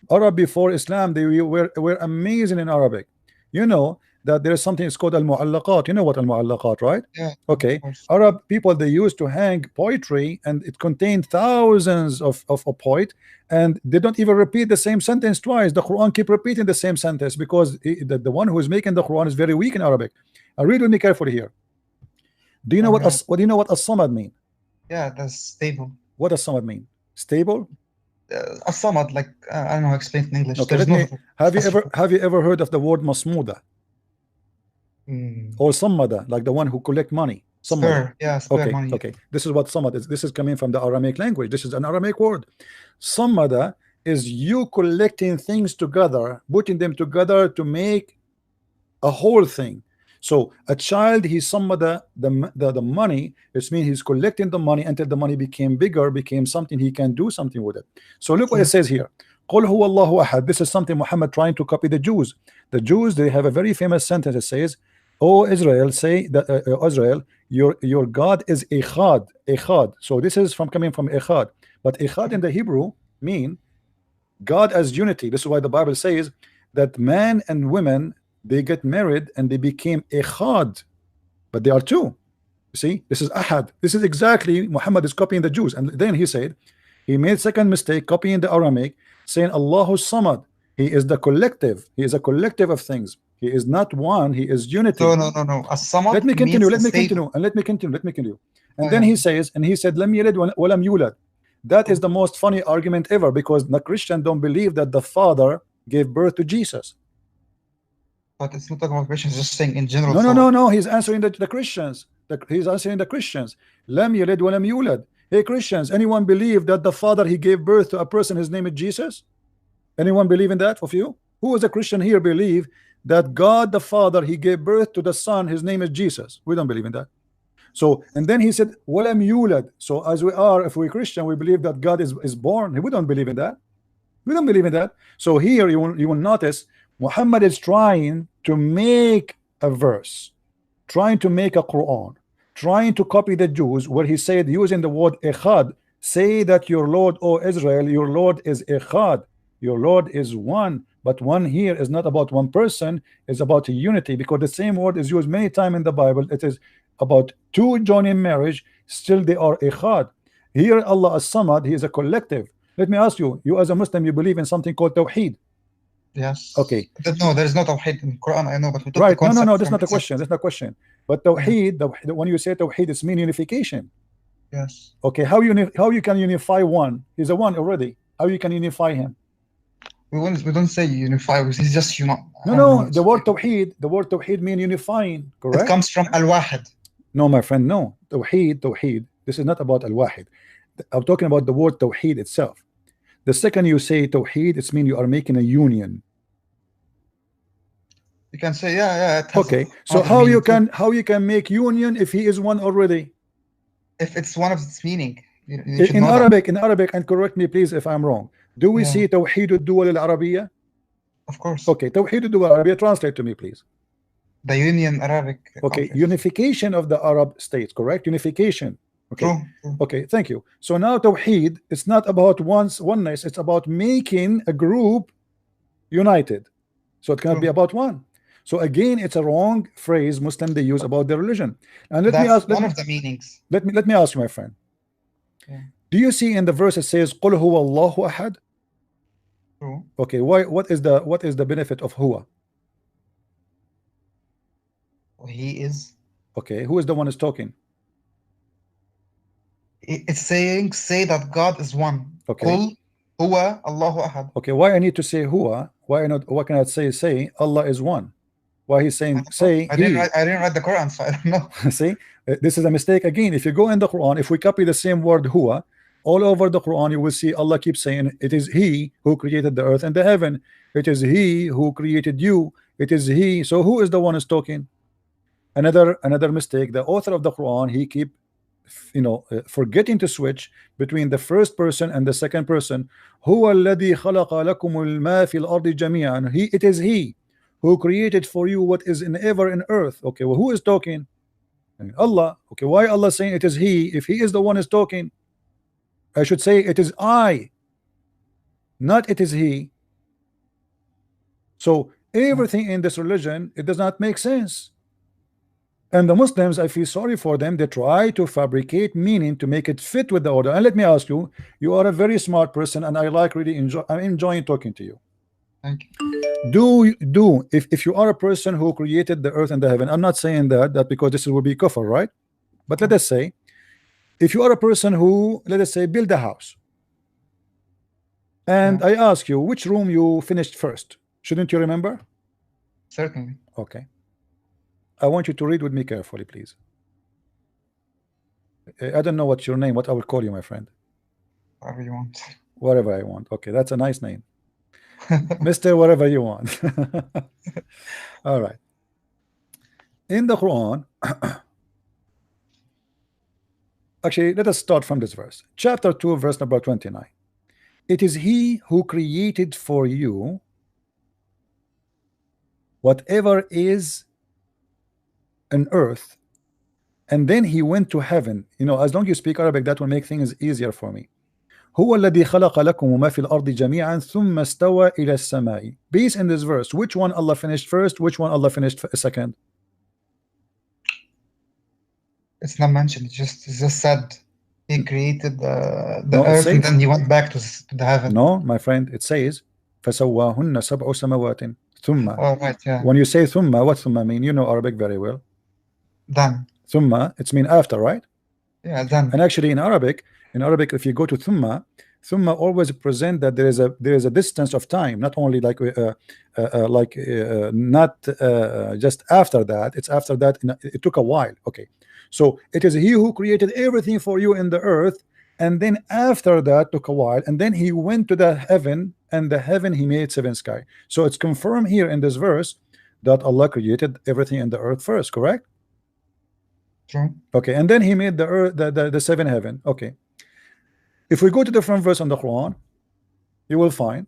Arab before Islam, they were amazing in Arabic. You know that there is something it's called al-mu'allaqat. You know what al-mu'allaqat, right? Yeah. Okay. Arab people, they used to hang poetry, and it contained thousands of poet, and they don't even repeat the same sentence twice. The Quran keep repeating the same sentence because the one who is making the Quran is very weak in Arabic. Read with me carefully here. Do you know what do you know what as-samad mean? Yeah, that's stable. What does samad mean? Stable? As-samad, like I don't know how to explain in English. Okay, have you ever heard of the word masmuda? Or sammada, like the one who collect money. Spare money. Okay. This is what samad is. This is coming from the Aramaic language. This is an Aramaic word. Sammada is you collecting things together, putting them together to make a whole thing. So a child, he sammada the money. It means he's collecting the money until the money became bigger, became something he can do something with it. So look what it says here. Qul huwa Allahu ahad. This is something Muhammad trying to copy the Jews. The Jews, they have a very famous sentence that says, "O Israel, say that Israel, your God is echad." So this is coming from echad, but echad in the Hebrew mean God as unity. This is why the Bible says that man and women, they get married and they became echad, but they are two. You see, this is ahad. This is exactly Muhammad is copying the Jews, and then he said he made second mistake copying the Aramaic, saying Allahu Samad. He is the collective. He is a collective of things. He is not one. He is unity. No. As-samad. Let me continue. And then he says, and he said, "Lam yalid wa lam yulad." That is the most funny argument ever, because the Christian don't believe that the Father gave birth to Jesus. But it's not talking about Christians, just saying in general. No. He's answering the Christians. He's answering the Christians. Lam yalid wa lam yulad. Hey Christians, anyone believe that the Father he gave birth to a person, his name is Jesus? Anyone believe in that of you? Who is a Christian here believe that God the Father he gave birth to the Son, his name is Jesus? We don't believe in that. So, and then he said, walam yulad. So as we are, if we're Christian, we believe that God is born. We don't believe in that. We don't believe in that. So here you will notice Muhammad is trying to make a verse, trying to make a Quran, trying to copy the Jews, where he said, using the word echad, say that your Lord, O Israel, your Lord is echad, your Lord is one. But one here is not about one person, it's about a unity, because the same word is used many times in the Bible. It is about two joining marriage, still they are echad. Here Allah as-Samad, he is a collective. Let me ask you, you as a Muslim, you believe in something called Tawheed? Yes. Okay. No, there is no Tawheed in Quran, I know, but we took right. the concept. No, that's not the question. That's not the question. But Tawheed, when you say Tawheed, it's mean unification. Yes. Okay, how you can unify one? He's a one already. How you can unify him? We don't say unify, we say just No, the word Tawheed mean unifying, correct? It comes from al-wahid. No, my friend, no. Tawheed. This is not about al-wahid. I'm talking about the word Tawheed itself. The second you say Tawheed, it's mean you are making a union. You can say, yeah. Okay, so how you can make union if he is one already? If it's one of its meaning. In Arabic, and correct me please if I'm wrong. Do we see Tawheed al-Duwal al-Arabiyya? Of course. Okay, Tawheed al-Duwal al-Arabiyya, translate to me please. The union Arabic. Okay, conference. Unification of the Arab states, correct? Unification. Okay. True. Okay, thank you. So now Tawheed, it's not about oneness, it's about making a group united. So it cannot be about one. So again, it's a wrong phrase Muslim they use about their religion. And let me ask one of the meanings. Let me ask you, my friend. Do you see in the verse it says Qul huwa Allahu ahad? True. Okay, what is the benefit of huwa? He is. Okay, who is the one who's talking? It's saying, say that God is one. Okay. Qul huwa Allahu ahad. Okay, why I need to say huwa? Why can I say Allah is one? Why he's saying say I didn't write the Quran, so I don't know. See, this is a mistake again. If you go in the Quran, if we copy the same word huwa all over the Quran, you will see Allah keeps saying it is He who created the earth and the heaven. It is He who created you. It is He. So who is the one who's talking? Another mistake. The author of the Quran, he keep forgetting to switch between the first person and the second person. Huwa alladhi khalaqa lakumul ma fil ardi jami'an. It is He who created for you what is in earth. Okay, well, who is talking? Allah. Okay, why Allah saying it is He? If He is the one is talking, I should say it is I, not it is He. So everything in this religion, it does not make sense. And the Muslims, I feel sorry for them. They try to fabricate meaning to make it fit with the order. And let me ask you, you are a very smart person, and I like really I'm enjoying talking to you. Thank you. If you are a person who created the earth and the heaven, I'm not saying that because this will be kufr, right? But let us say, if you are a person who, let us say, build a house, and I ask you which room you finished first, shouldn't you remember? Certainly. Okay. I want you to read with me carefully, please. I don't know what's your name, what I will call you, my friend. Whatever you want. Whatever I want. Okay, that's a nice name. Mr. Whatever you want. All right. In the Quran, actually, let us start from this verse. Chapter 2, verse number 29. It is He who created for you whatever is on earth, and then He went to heaven. As long as you speak Arabic, that will make things easier for me. هو الذي خلق لكم ما في الأرض جميعا ثم استوى إلى السماء. Based in this verse, which one Allah finished first, which one Allah finished second? It's not mentioned. It's just said He created the earth and then He went back to the heaven. No, my friend, it says فسواهن سبع سماوات ثم. Oh, right, yeah. When you say ثم, what ثم mean? You know Arabic very well. Then. ثم, it's mean after, right? Yeah, then. And actually in Arabic, if you go to thumma, ثم always present that there is a distance of time, not only like not just after that. It's after that. It took a while. Okay, so it is He who created everything for you in the earth, and then after that took a while, and then He went to the heaven, and the heaven He made seven sky. So it's confirmed here in this verse that Allah created everything in the earth first, correct? True. Okay, and then He made the earth, the seven heaven. Okay, if we go to the front verse on the Quran, you will find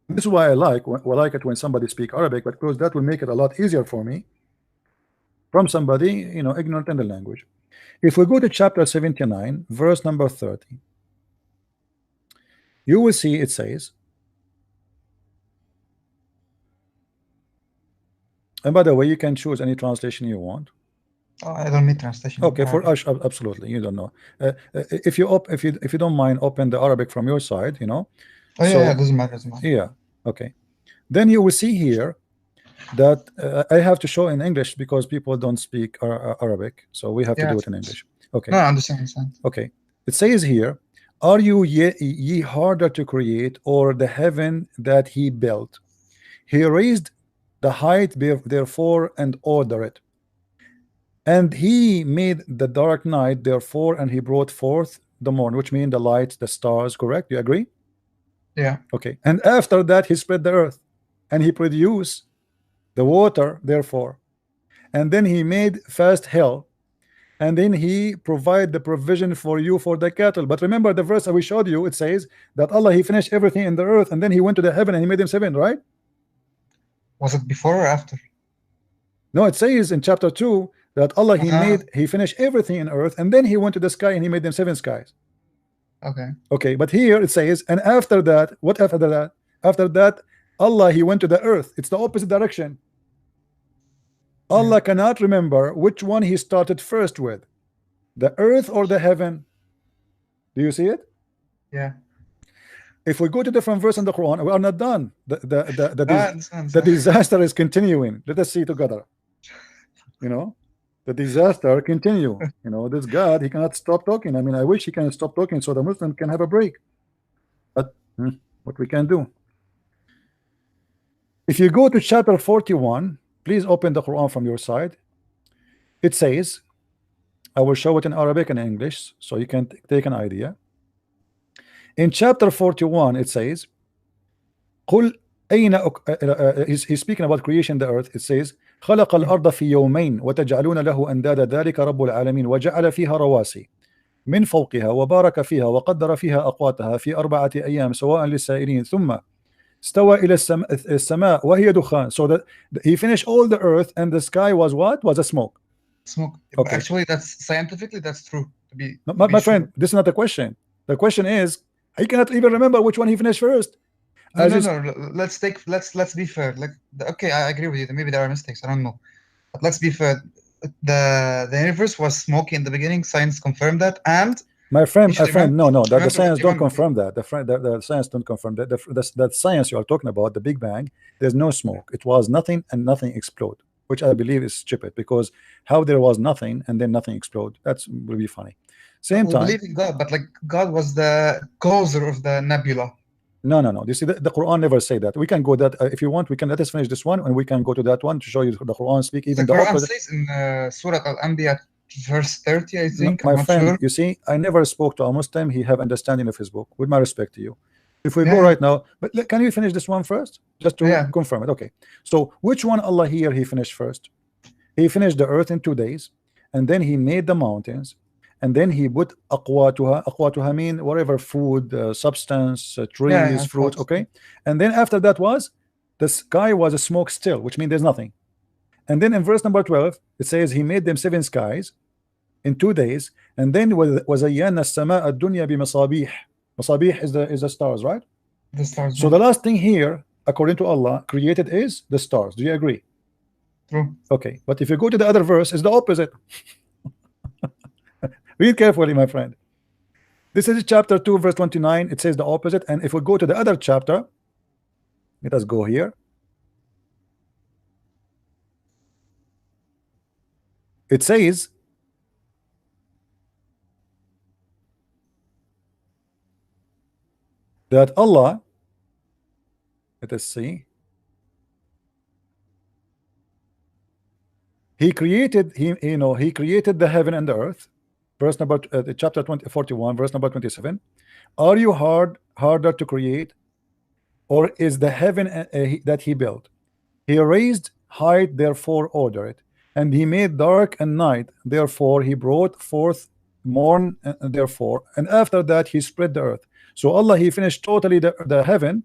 this is why I like it when somebody speak Arabic, because that will make it a lot easier for me from somebody, you know, ignorant in the language. If we go to chapter 79 verse number 30, you will see it says, and by the way, you can choose any translation you want. Oh, I don't need translation. Okay, for us, absolutely, you don't know. If you don't mind, open the Arabic from your side, you know. Oh, yeah, So, yeah, doesn't matter. yeah, okay. Then you will see here that I have to show in English because people don't speak Arabic, so we have to do it in English. Okay. No, I understand. Okay. It says here, are you ye harder to create, or the heaven that He built? He raised the height therefore and order it. And He made the dark night therefore, and He brought forth the morn, which means the light, the stars, correct? You agree? Yeah. Okay. And after that He spread the earth, and He produced the water therefore, and then He made fast hell, and then He provide the provision for you for the cattle. But remember the verse that we showed you, it says that Allah He finished everything in the earth, and then He went to the heaven and He made them seven, right? Was it before or after? No, it says in chapter 2 that Allah He finished everything in earth, and then He went to the sky and He made them seven skies. Okay, but here it says, and after that, what after that? After that, Allah He went to the earth. It's the opposite direction. Allah cannot remember which one He started first with, the earth or the heaven. Do you see it? Yeah. If we go to different verse in the Quran, we are not done. The disaster is continuing. Let us see together. You know, the disaster continue. You know, this God, He cannot stop talking. I mean, I wish He can stop talking so the Muslim can have a break. But what we can do. If you go to chapter 41, please open the Quran from your side. It says, I will show it in Arabic and English so you can take an idea. In chapter 41 it says, قل أين he's speaking about creation the earth. It says, خلق الأرض في يومين وتجعلون له أندادا ذلك رب العالمين وجعل فيها رواسي من فوقها وبارك فيها وقدر فيها أقواتها في 4 أيام سواء للسائلين ثم استوى إلى السماء وهي دخان. So that He finished all the earth, and the sky was what? Was a smoke. Okay. Actually, that's scientifically that's true. My friend, this is not the question. The question is, He cannot even remember which one He finished first. No. Let's be fair. Okay, I agree with you. Maybe there are mistakes. I don't know, but let's be fair. The universe was smoky in the beginning. Science confirmed that, and my friend, no, the science don't confirm that. The science don't confirm that. The science you are talking about, the Big Bang, there's no smoke. It was nothing, and nothing explode, which I believe is stupid, because how there was nothing and then nothing explode? That will be funny. Same time, believe in God, but God was the causer of the nebula. No. You see, the Quran never say that. We can go that if you want. We can let us finish this one, and we can go to that one to show you the Quran speak even the Quran says in Surah Al-Anbiya verse 30, I think. My friend, sure. You see, I never spoke to a Muslim. He have understanding of his book. With my respect to you, if we go right now, but can you finish this one first, just to confirm it? Okay. So which one Allah here He finished first? He finished the earth in 2 days, and then He made the mountains. And then He put aqwatuha mean whatever food, substance, trees, fruit, okay? And then after that was, the sky was a smoke still, which means there's nothing. And then in verse number 12, it says He made them 7 skies in 2 days, and then وَزَيَّنَّا السَّمَاءَ الدُّنْيَا بِمَصَابِيحِ. Masabih is the stars, right? The stars. So the last thing here, according to Allah, created is the stars. Do you agree? True. Okay, but if you go to the other verse, it's the opposite. Read carefully, my friend. This is chapter 2 verse 29. It says the opposite. And if we go to the other chapter, let us go here. It says that Allah, let us see, he created he created the heaven and the earth. Verse number chapter 41, verse number 27. Are you harder to create, or is the heaven that he built? He raised height, therefore order it, and he made dark and night, therefore he brought forth morn, therefore, and after that he spread the earth. So Allah, he finished totally the heaven,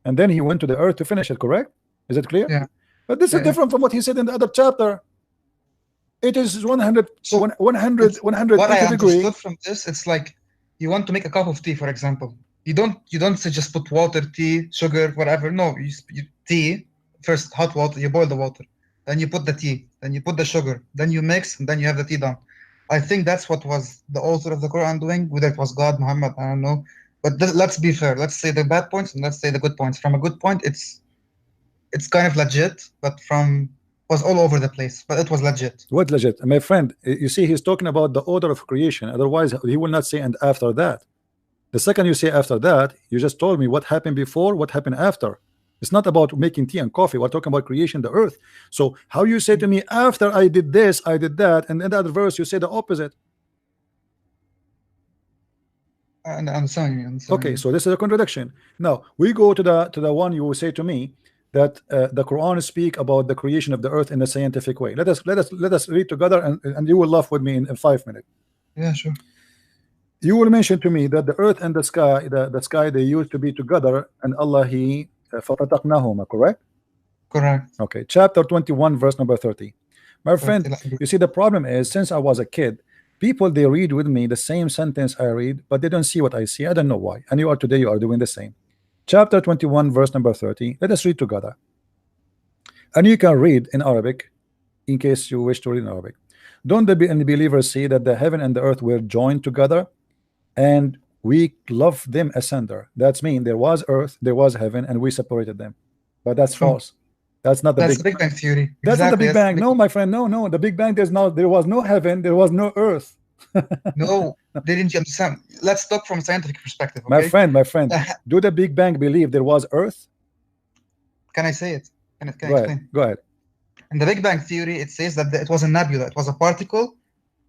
and then he went to the earth to finish it. Correct? Is it clear? Yeah. But this is different from what he said in the other chapter. It is 100 So 100 what I 180 degree. understood from this, it's like you want to make a cup of tea, for example. You don't say just put water, tea, sugar, whatever. No, you tea first, hot water. You boil the water, then you put the tea, then you put the sugar, then you mix, and then you have the tea done. I think that's what was the author of the Quran doing. Whether it was God, Muhammad, I don't know. But let's be fair. Let's say the bad points and let's say the good points. From a good point, it's kind of legit, but from was all over the place, but it was legit. What legit? My friend, you see, he's talking about the order of creation. Otherwise, he will not say and after that. The second you say after that, you just told me what happened before, what happened after. It's not about making tea and coffee. We're talking about creation, the earth. So how you say to me, after I did this, I did that, and in the other verse you say the opposite. I'm sorry. Okay, so this is a contradiction. Now we go to the one you will say to me that the Quran speak about the creation of the earth in a scientific way. Let us read together, and you will laugh with me in 5 minutes. Yeah, sure. You will mention to me that the earth and the sky, the sky, they used to be together, and Allah he فَفَتَقْنَاهُمَا, correct? Correct. Okay, chapter 21, verse number 30. My friend, you see, the problem is, since I was a kid, people, they read with me the same sentence I read, but they don't see what I see. I don't know why. And you are today, you are doing the same. Chapter 21, verse number 30. Let us read together. And you can read in Arabic, in case you wish to read in Arabic. Don't the believers see that the heaven and the earth were joined together, and we love them asunder? That's mean there was earth, there was heaven, and we separated them. But that's false. That's not the Big Bang Theory. That's not the Big Bang. No, my friend. No. The Big Bang, there was no heaven, there was no earth. No, didn't you understand? Let's talk from a scientific perspective. Okay? My friend, do the Big Bang believe there was earth? Can I say it? Can I Go explain? ahead. Go ahead. In the Big Bang Theory, it says that it was a nebula, it was a particle.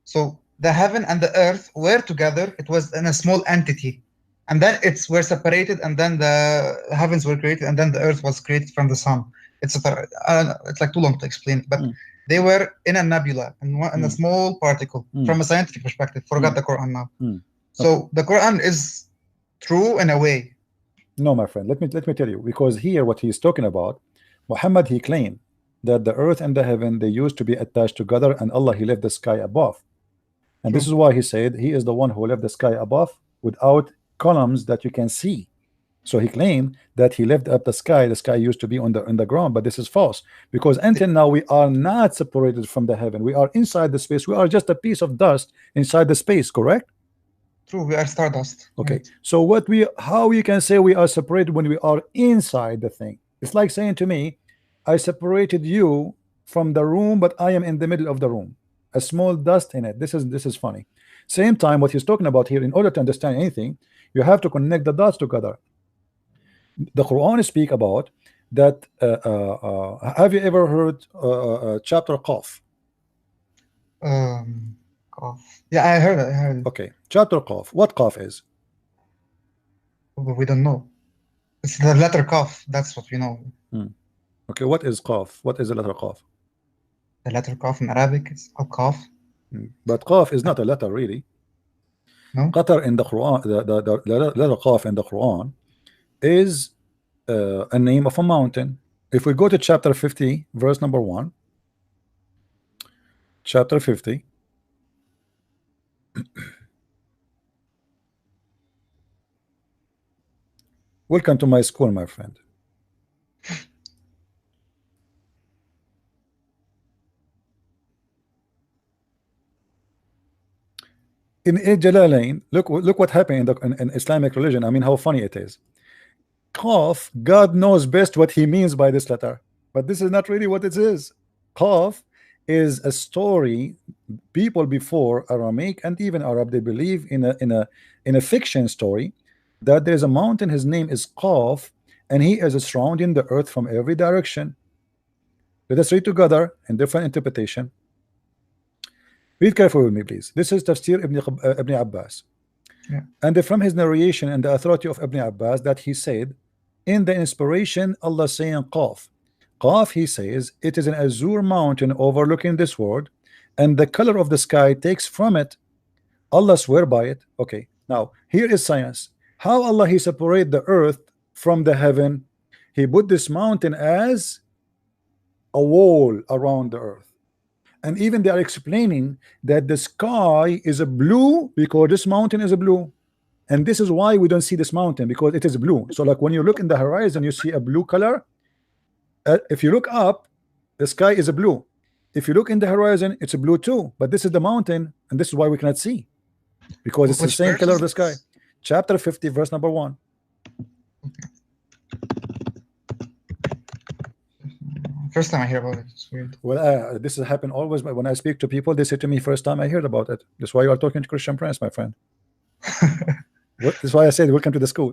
So the heaven and the earth were together, it was in a small entity. And then were separated, and then the heavens were created, and then the earth was created from the sun. It's like too long to explain, but they were in a nebula, in a small particle, from a scientific perspective. Forgot the Quran now. So the Quran is true in a way. No, my friend, let me tell you, because here what he's talking about, Muhammad, he claimed that the earth and the heaven, they used to be attached together, and Allah, he left the sky above. And this is why he said he is the one who left the sky above without columns that you can see. So he claimed that he left up the sky used to be on the ground, but this is false, because until now we are not separated from the heaven. We are inside the space. We are just a piece of dust inside the space, correct? True, we are stardust. Okay, right. so how we can say we are separated when we are inside the thing? It's like saying to me, I separated you from the room, but I am in the middle of the room, a small dust in it. This is funny. Same time, what he's talking about here, in order to understand anything, you have to connect the dots together. The Quran speak about that. Have you ever heard chapter Qaf? Qaf. Yeah, I heard it. Okay, chapter Qaf. What Qaf is? We don't know. It's the letter Qaf. That's what we know. Okay, what is Qaf? What is the letter Qaf? The letter Qaf in Arabic is Qaf. But Qaf is not a letter, really. No. Qatar in the Quran, the letter Qaf in the Quran is a name of a mountain. If we go to chapter 50, verse number 1, chapter 50. Welcome to my school, my friend. In Jalalain, look what happened in Islamic religion. I mean, how funny it is. Qaf, God knows best what he means by this letter, but this is not really what it is. Qaf is a story. People before Aramaic and even Arab, they believe in a fiction story that there's a mountain, his name is Qaf, and he is surrounding the earth from every direction. Let us read together in different interpretation. Read carefully with me, please. This is Tafsir Ibn Abbas. Yeah. And from his narration and the authority of Ibn Abbas that he said, in the inspiration, Allah saying Qaf. Qaf, he says, it is an azure mountain overlooking this world, and the color of the sky takes from it. Allah swear by it. Okay, now here is science. How Allah he separate the earth from the heaven? He put this mountain as a wall around the earth. And even they are explaining that the sky is a blue because this mountain is a blue. And this is why we don't see this mountain, because it is blue. So like when you look in the horizon, you see a blue color. If you look up, the sky is a blue. If you look in the horizon, it's a blue too. But this is the mountain, and this is why we cannot see, because it's the same color of the sky. Chapter 50, verse number 1. First time I hear about it. It's weird. Well, this has happened always. But when I speak to people, they say to me, first time I heard about it. That's why you are talking to Christian Prince, my friend. That's why I said welcome to the school.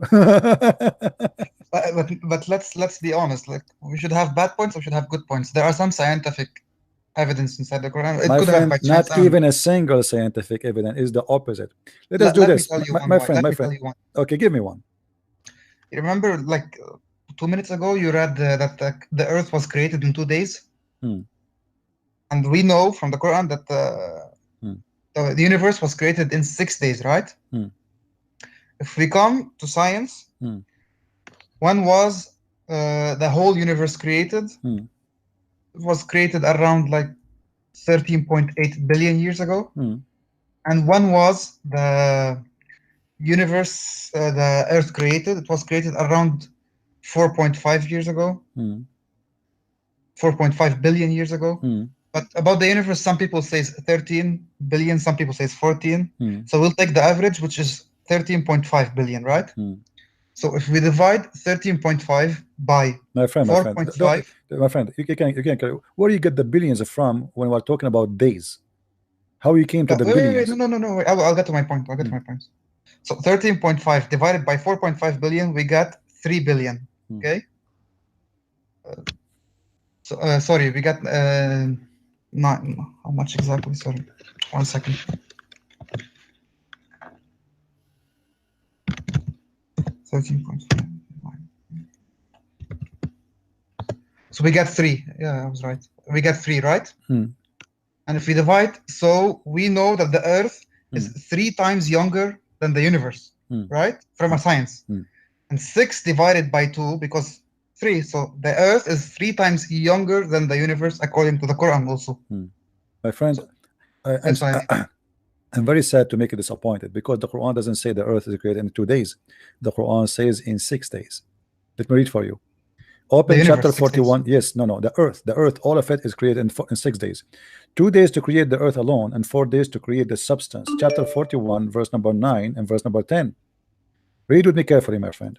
but let's be honest. Like, we should have bad points, we should have good points. There are some scientific evidence inside the Quran. It My could friend, have by chance not even a single scientific evidence is the opposite. Let us do this, my friend. Okay, give me one. You remember, like 2 minutes ago, you read that the Earth was created in 2 days, and we know from the Quran that the universe was created in 6 days, right? If we come to science, one was the whole universe created. It was created around like 13.8 billion years ago, and one was the universe, the Earth created. It was created around 4.5 years ago, 4.5 billion years ago. But about the universe, some people say 13 billion, some people say 14. So we'll take the average, which is 13.5 billion, right? So if we divide 13.5 by 4.5, my friend, you can. Where do you get the billions from when we're talking about days? How you came to the billions? No. I'll get to my point. I'll get to my point. So 13.5 divided by 4.5 billion, we got 3 billion. Okay. Sorry, we got not how much exactly? Sorry, 1 second. 13.5. So we get 3. Yeah, I was right. We get 3, right? And if we divide, so we know that the Earth is 3 times younger than the universe, right? From a science. And 6 divided by 2, because 3. So the Earth is 3 times younger than the universe, according to the Quran also. My friend, I'm very sad to make you disappointed, because the Quran doesn't say the Earth is created in 2 days. The Quran says in 6 days. Let me read for you. Open chapter 41. Yes, no. The earth, all of it is created in 6 days. 2 days to create the earth alone, and 4 days to create the substance. Chapter 41, verse number 9 and verse number 10. Read with me carefully, my friend.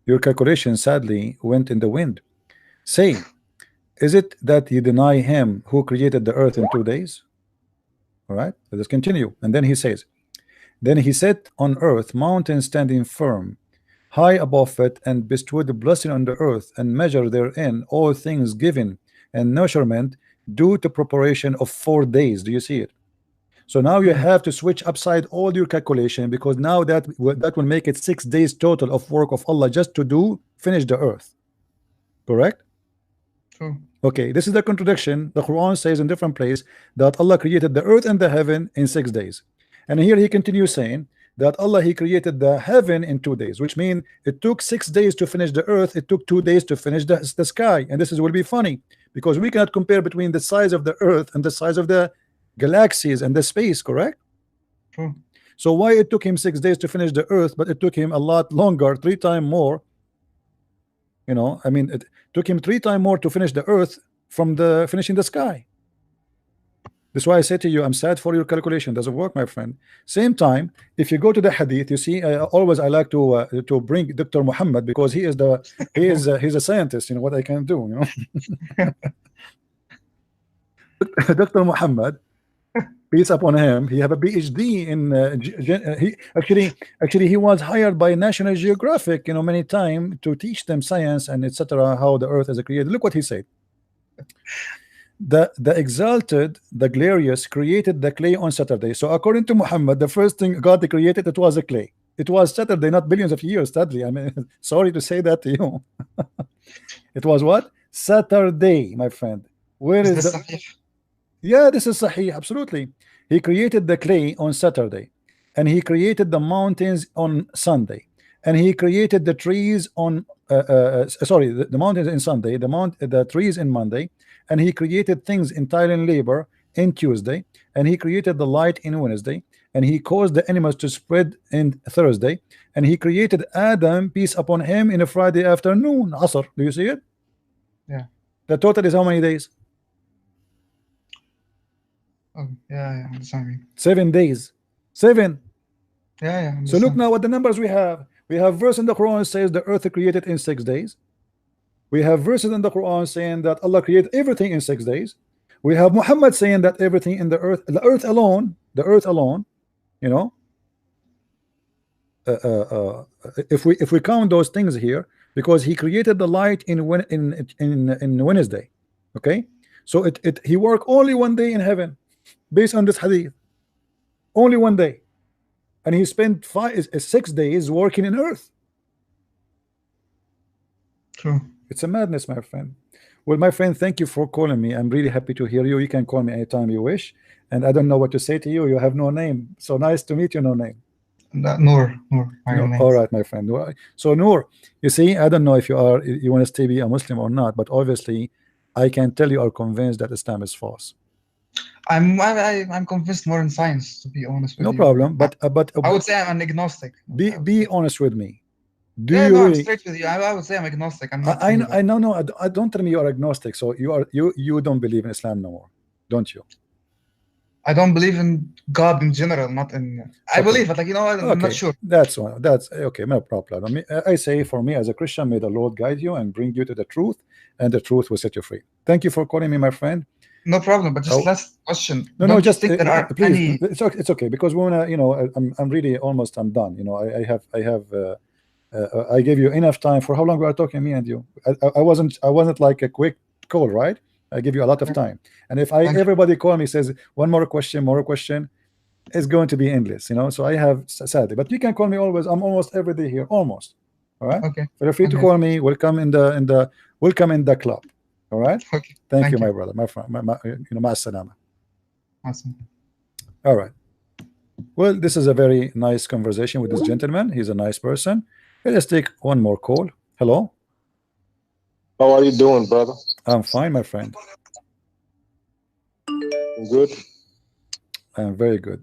Your calculation sadly went in the wind. Say, is it that you deny him who created the earth in 2 days? All right, let us continue. And then he says, then he set on earth mountains standing firm, high above it, and bestowed the blessing on the earth, and measure therein all things given and measurement due to preparation of 4 days. Do you see it? So now you have to switch upside all your calculation, because now that will make it 6 days total of work of Allah just to finish the earth. Correct? True. Okay, this is the contradiction. The Quran says in different place that Allah created the earth and the heaven in 6 days, and here he continues saying that Allah he created the heaven in 2 days, which means it took 6 days to finish the earth, it took 2 days to finish the sky. And this will be funny, because we cannot compare between the size of the earth and the size of the galaxies and the space, correct? True. So why it took him 6 days to finish the earth, but it took him a lot longer, 3 times more? You know, I mean, it took him 3 times more to finish the earth from the finishing the sky. That's why I say to you, I'm sad for your calculation. Doesn't work, my friend. Same time, if you go to the hadith, you see, always I like to bring Dr. Muhammad, because he's a scientist. You know what I can do. You know. Dr. Muhammad, peace upon him, he have a PhD in he actually he was hired by National Geographic, you know, many times to teach them science and etc. how the earth is created. Look what he said. The exalted, the glorious, created the clay on Saturday. So according to Muhammad, the first thing God created, it was a clay. It was Saturday, not billions of years, sadly. I mean, sorry to say that to you. It was what? Saturday, my friend. Where is this the... Sahih? Yeah, this is Sahih, absolutely. He created the clay on Saturday, and he created the mountains on Sunday, and he created the trees on sorry, the mountains in Sunday, the trees in Monday, and he created things entirely in labor in Tuesday, and he created the light in Wednesday, and he caused the animals to spread in Thursday, and he created Adam, peace upon him, in a Friday afternoon, Asr. Do you see it? Yeah. The total is how many days? Oh, yeah, I understand what you mean. 7 days. 7. Yeah, I So understand. look now what the numbers we have. We have verse in the Quran says the earth created in 6 days. We have verses in the Quran saying that Allah created everything in 6 days. We have Muhammad saying that everything in the earth alone, you know, if we count those things here, because he created the light in Wednesday, okay, so he worked only 1 day in heaven, based on this hadith, only 1 day, and he spent 6 days working in earth. True. It's a madness, my friend. Well, my friend, thank you for calling me. I'm really happy to hear you. You can call me anytime you wish, and I don't know what to say to you. You have no name, so nice to meet you. No name. Noor. My No, name. all right, my friend. So Noor, you see, I don't know if you want to stay be a Muslim or not, but obviously I can tell you are convinced that Islam is false. I'm convinced more in science, to be honest with No you. problem, but I would say I'm an agnostic. be honest with me. Do Yeah, you no, I'm really? straight with you. I would say I'm agnostic. I'm not. I know, no, I don't tell me you are agnostic. So you don't believe in Islam no more, don't you? I don't believe in God in general, not in. I Okay. believe, but I'm Okay, not sure. that's okay, no problem. I say, for me as a Christian, may the Lord guide you and bring you to the truth, and the truth will set you free. Thank you for calling me, my friend. No problem, but just last question. No, Don't you just think there are please. any... It's okay, because we wanna, you know, I'm really almost, I'm done. You know, I have I gave you enough time. For how long we are talking, me and you? I wasn't like a quick call, right? I give you a lot of time, and if everybody call me says one more question, it's going to be endless, you know. So I have, sadly, but you can call me always. I'm almost every day here, almost. All right. Okay. Feel free to call me. Welcome in the club. All right. Okay. Thank you, my brother, my friend, you know, ma'as-salama. Awesome. All right. Well, this is a very nice conversation with this gentleman. He's a nice person. Let's take one more call. Hello. How are you doing, brother? I'm fine, my friend. Good. I'm very good.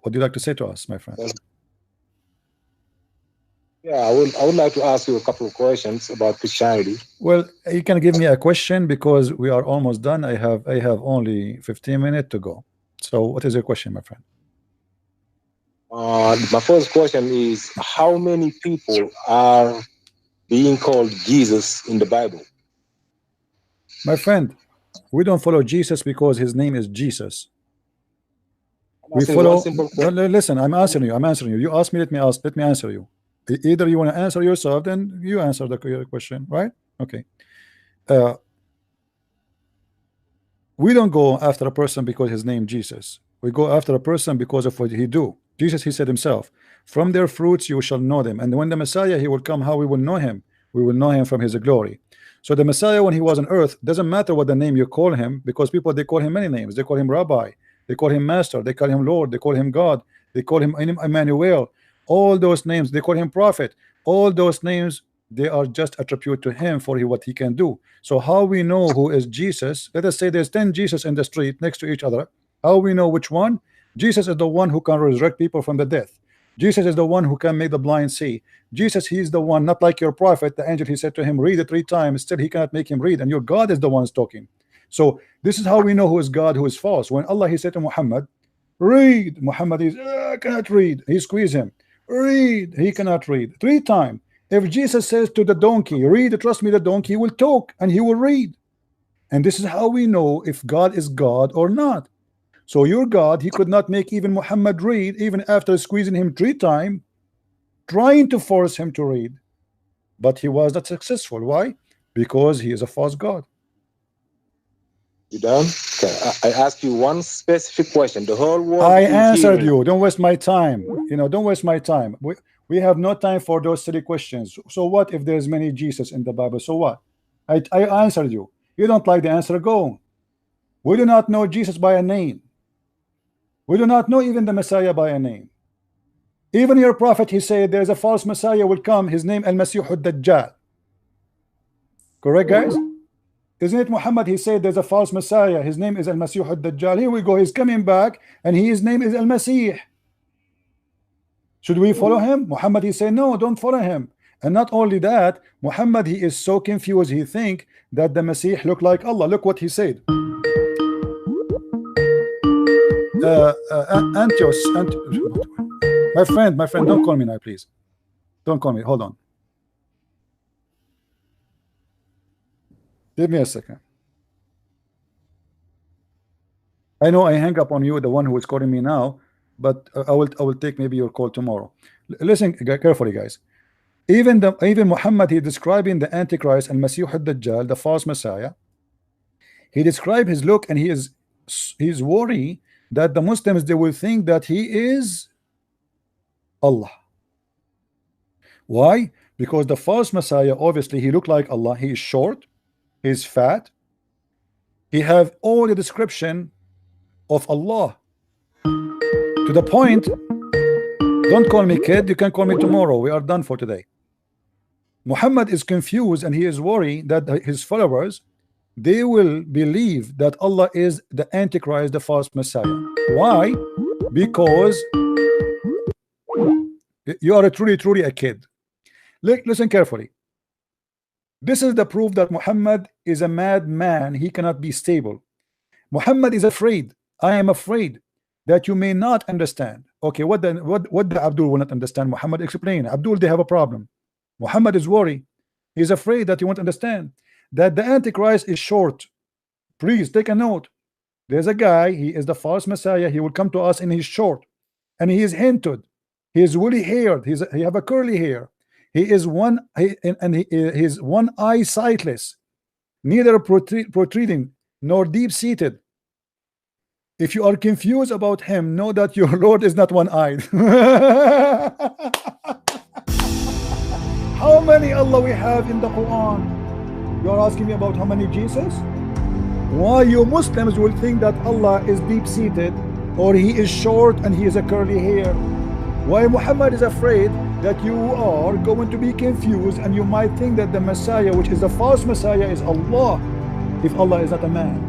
What do you like to say to us, my friend? Yeah, I would like to ask you a couple of questions about Christianity. Well, you can give me a question because we are almost done. I have only 15 minutes to go. So what is your question, my friend? My first question is, how many people are being called Jesus in the Bible? My friend, we don't follow Jesus because his name is Jesus. We follow. Listen, I'm answering you. You ask me, let me answer you. Either you want to answer yourself, then you answer the question, right? Okay. We don't go after a person because his name Jesus. We go after a person because of what he do. Jesus, he said himself, from their fruits you shall know them. And when the Messiah, he will come, how we will know him? We will know him from his glory. So the Messiah, when he was on earth, doesn't matter what the name you call him, because people, they call him many names. They call him Rabbi, they call him Master, they call him Lord, they call him God, they call him Emmanuel. All those names, they call him Prophet. All those names, they are just attribute to him for what he can do. So how we know who is Jesus? Let us say there's 10 Jesus in the street next to each other. How we know which one? Jesus is the one who can resurrect people from the death. Jesus is the one who can make the blind see. Jesus, he's the one, not like your prophet, the angel, he said to him, read it 3 times, still he cannot make him read, and your God is the one talking. So this is how we know who is God, who is false. When Allah, he said to Muhammad, read, Muhammad is, I cannot read. He squeezed him, read, he cannot read 3 times. If Jesus says to the donkey, read, trust me, the donkey will talk and he will read. And this is how we know if God is God or not. So your God, he could not make even Muhammad read, even after squeezing him 3 times, trying to force him to read. But he was not successful. Why? Because he is a false God. You done? Okay. I asked you one specific question. The whole world I is answered hearing. you. Don't waste my time. You know, don't waste my time. We have no time for those silly questions. So what if there's many Jesus in the Bible? So what? I answered you. You don't like the answer, go. We do not know Jesus by a name. We do not know even the Messiah by a name. Even your prophet, he said there's a false Messiah will come, his name Al-Masih Ad-Dajjal. Correct, guys? Isn't it Muhammad? He said there's a false Messiah, his name is Al-Masih Ad-Dajjal. Here we go, he's coming back, and his name is Al-Masih. Should we follow him? Muhammad, he said no, don't follow him. And not only that, Muhammad, he is so confused, he think that the Masih look like Allah. Look what he said. Antios, my friend, don't call me now, please. Don't call me. Hold on. Give me a second. I know I hang up on you, the one who is calling me now, but I will take maybe your call tomorrow. Listen carefully, guys. Even Muhammad, he describing the Antichrist and Masih Ad-Dajjal, the false Messiah. He described his look, and he's worried that the Muslims, they will think that he is Allah. Why? Because the false Messiah, obviously he looked like Allah. He is short, he is fat, he have all the description of Allah, to the point, don't call me kid, you can call me tomorrow, we are done for today. Muhammad is confused, and he is worried that his followers, they will believe that Allah is the Antichrist, the false Messiah. Why? Because you are truly a kid. Listen carefully. This is the proof that Muhammad is a madman. He cannot be stable. Muhammad is afraid. I am afraid that you may not understand. Okay, what the Abdul will not understand? Muhammad explain. Abdul, they have a problem. Muhammad is worried. He's afraid that you won't understand that the Antichrist is short. Please take a note. There's a guy, he is the false Messiah. He will come to us and he's short, and he is hinted. He is woolly haired. He have a curly hair. He is one eye sightless, neither protruding nor deep seated. If you are confused about him, know that your Lord is not one-eyed. How many Allah we have in the Quran? You are asking me about how many Jesus? Why you Muslims will think that Allah is deep-seated, or he is short and he is a curly hair? Why Muhammad is afraid that you are going to be confused, and you might think that the Messiah, which is the false Messiah, is Allah, if Allah is not a man.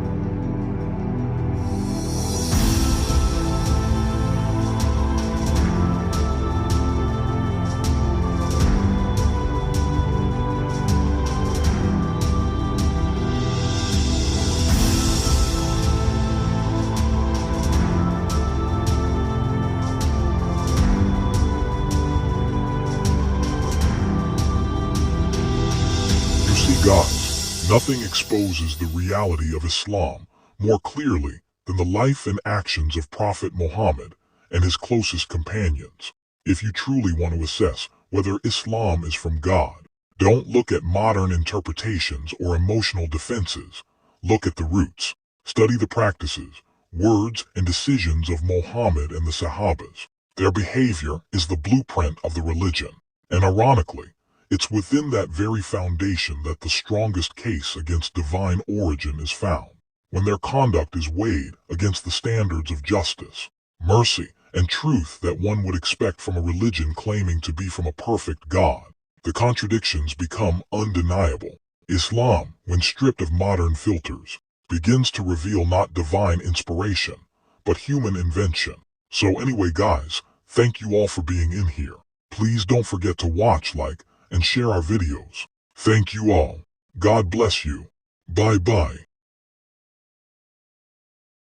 Nothing exposes the reality of Islam more clearly than the life and actions of Prophet Muhammad and his closest companions. If you truly want to assess whether Islam is from God, don't look at modern interpretations or emotional defenses. Look at the roots. Study the practices, words, and decisions of Muhammad and the Sahabas. Their behavior is the blueprint of the religion, and ironically, it's within that very foundation that the strongest case against divine origin is found, when their conduct is weighed against the standards of justice, mercy, and truth that one would expect from a religion claiming to be from a perfect God. The contradictions become undeniable. Islam, when stripped of modern filters, begins to reveal not divine inspiration, but human invention. So anyway, guys, thank you all for being in here. Please don't forget to watch, like, and share our videos. Thank you all. God bless you. Bye-bye.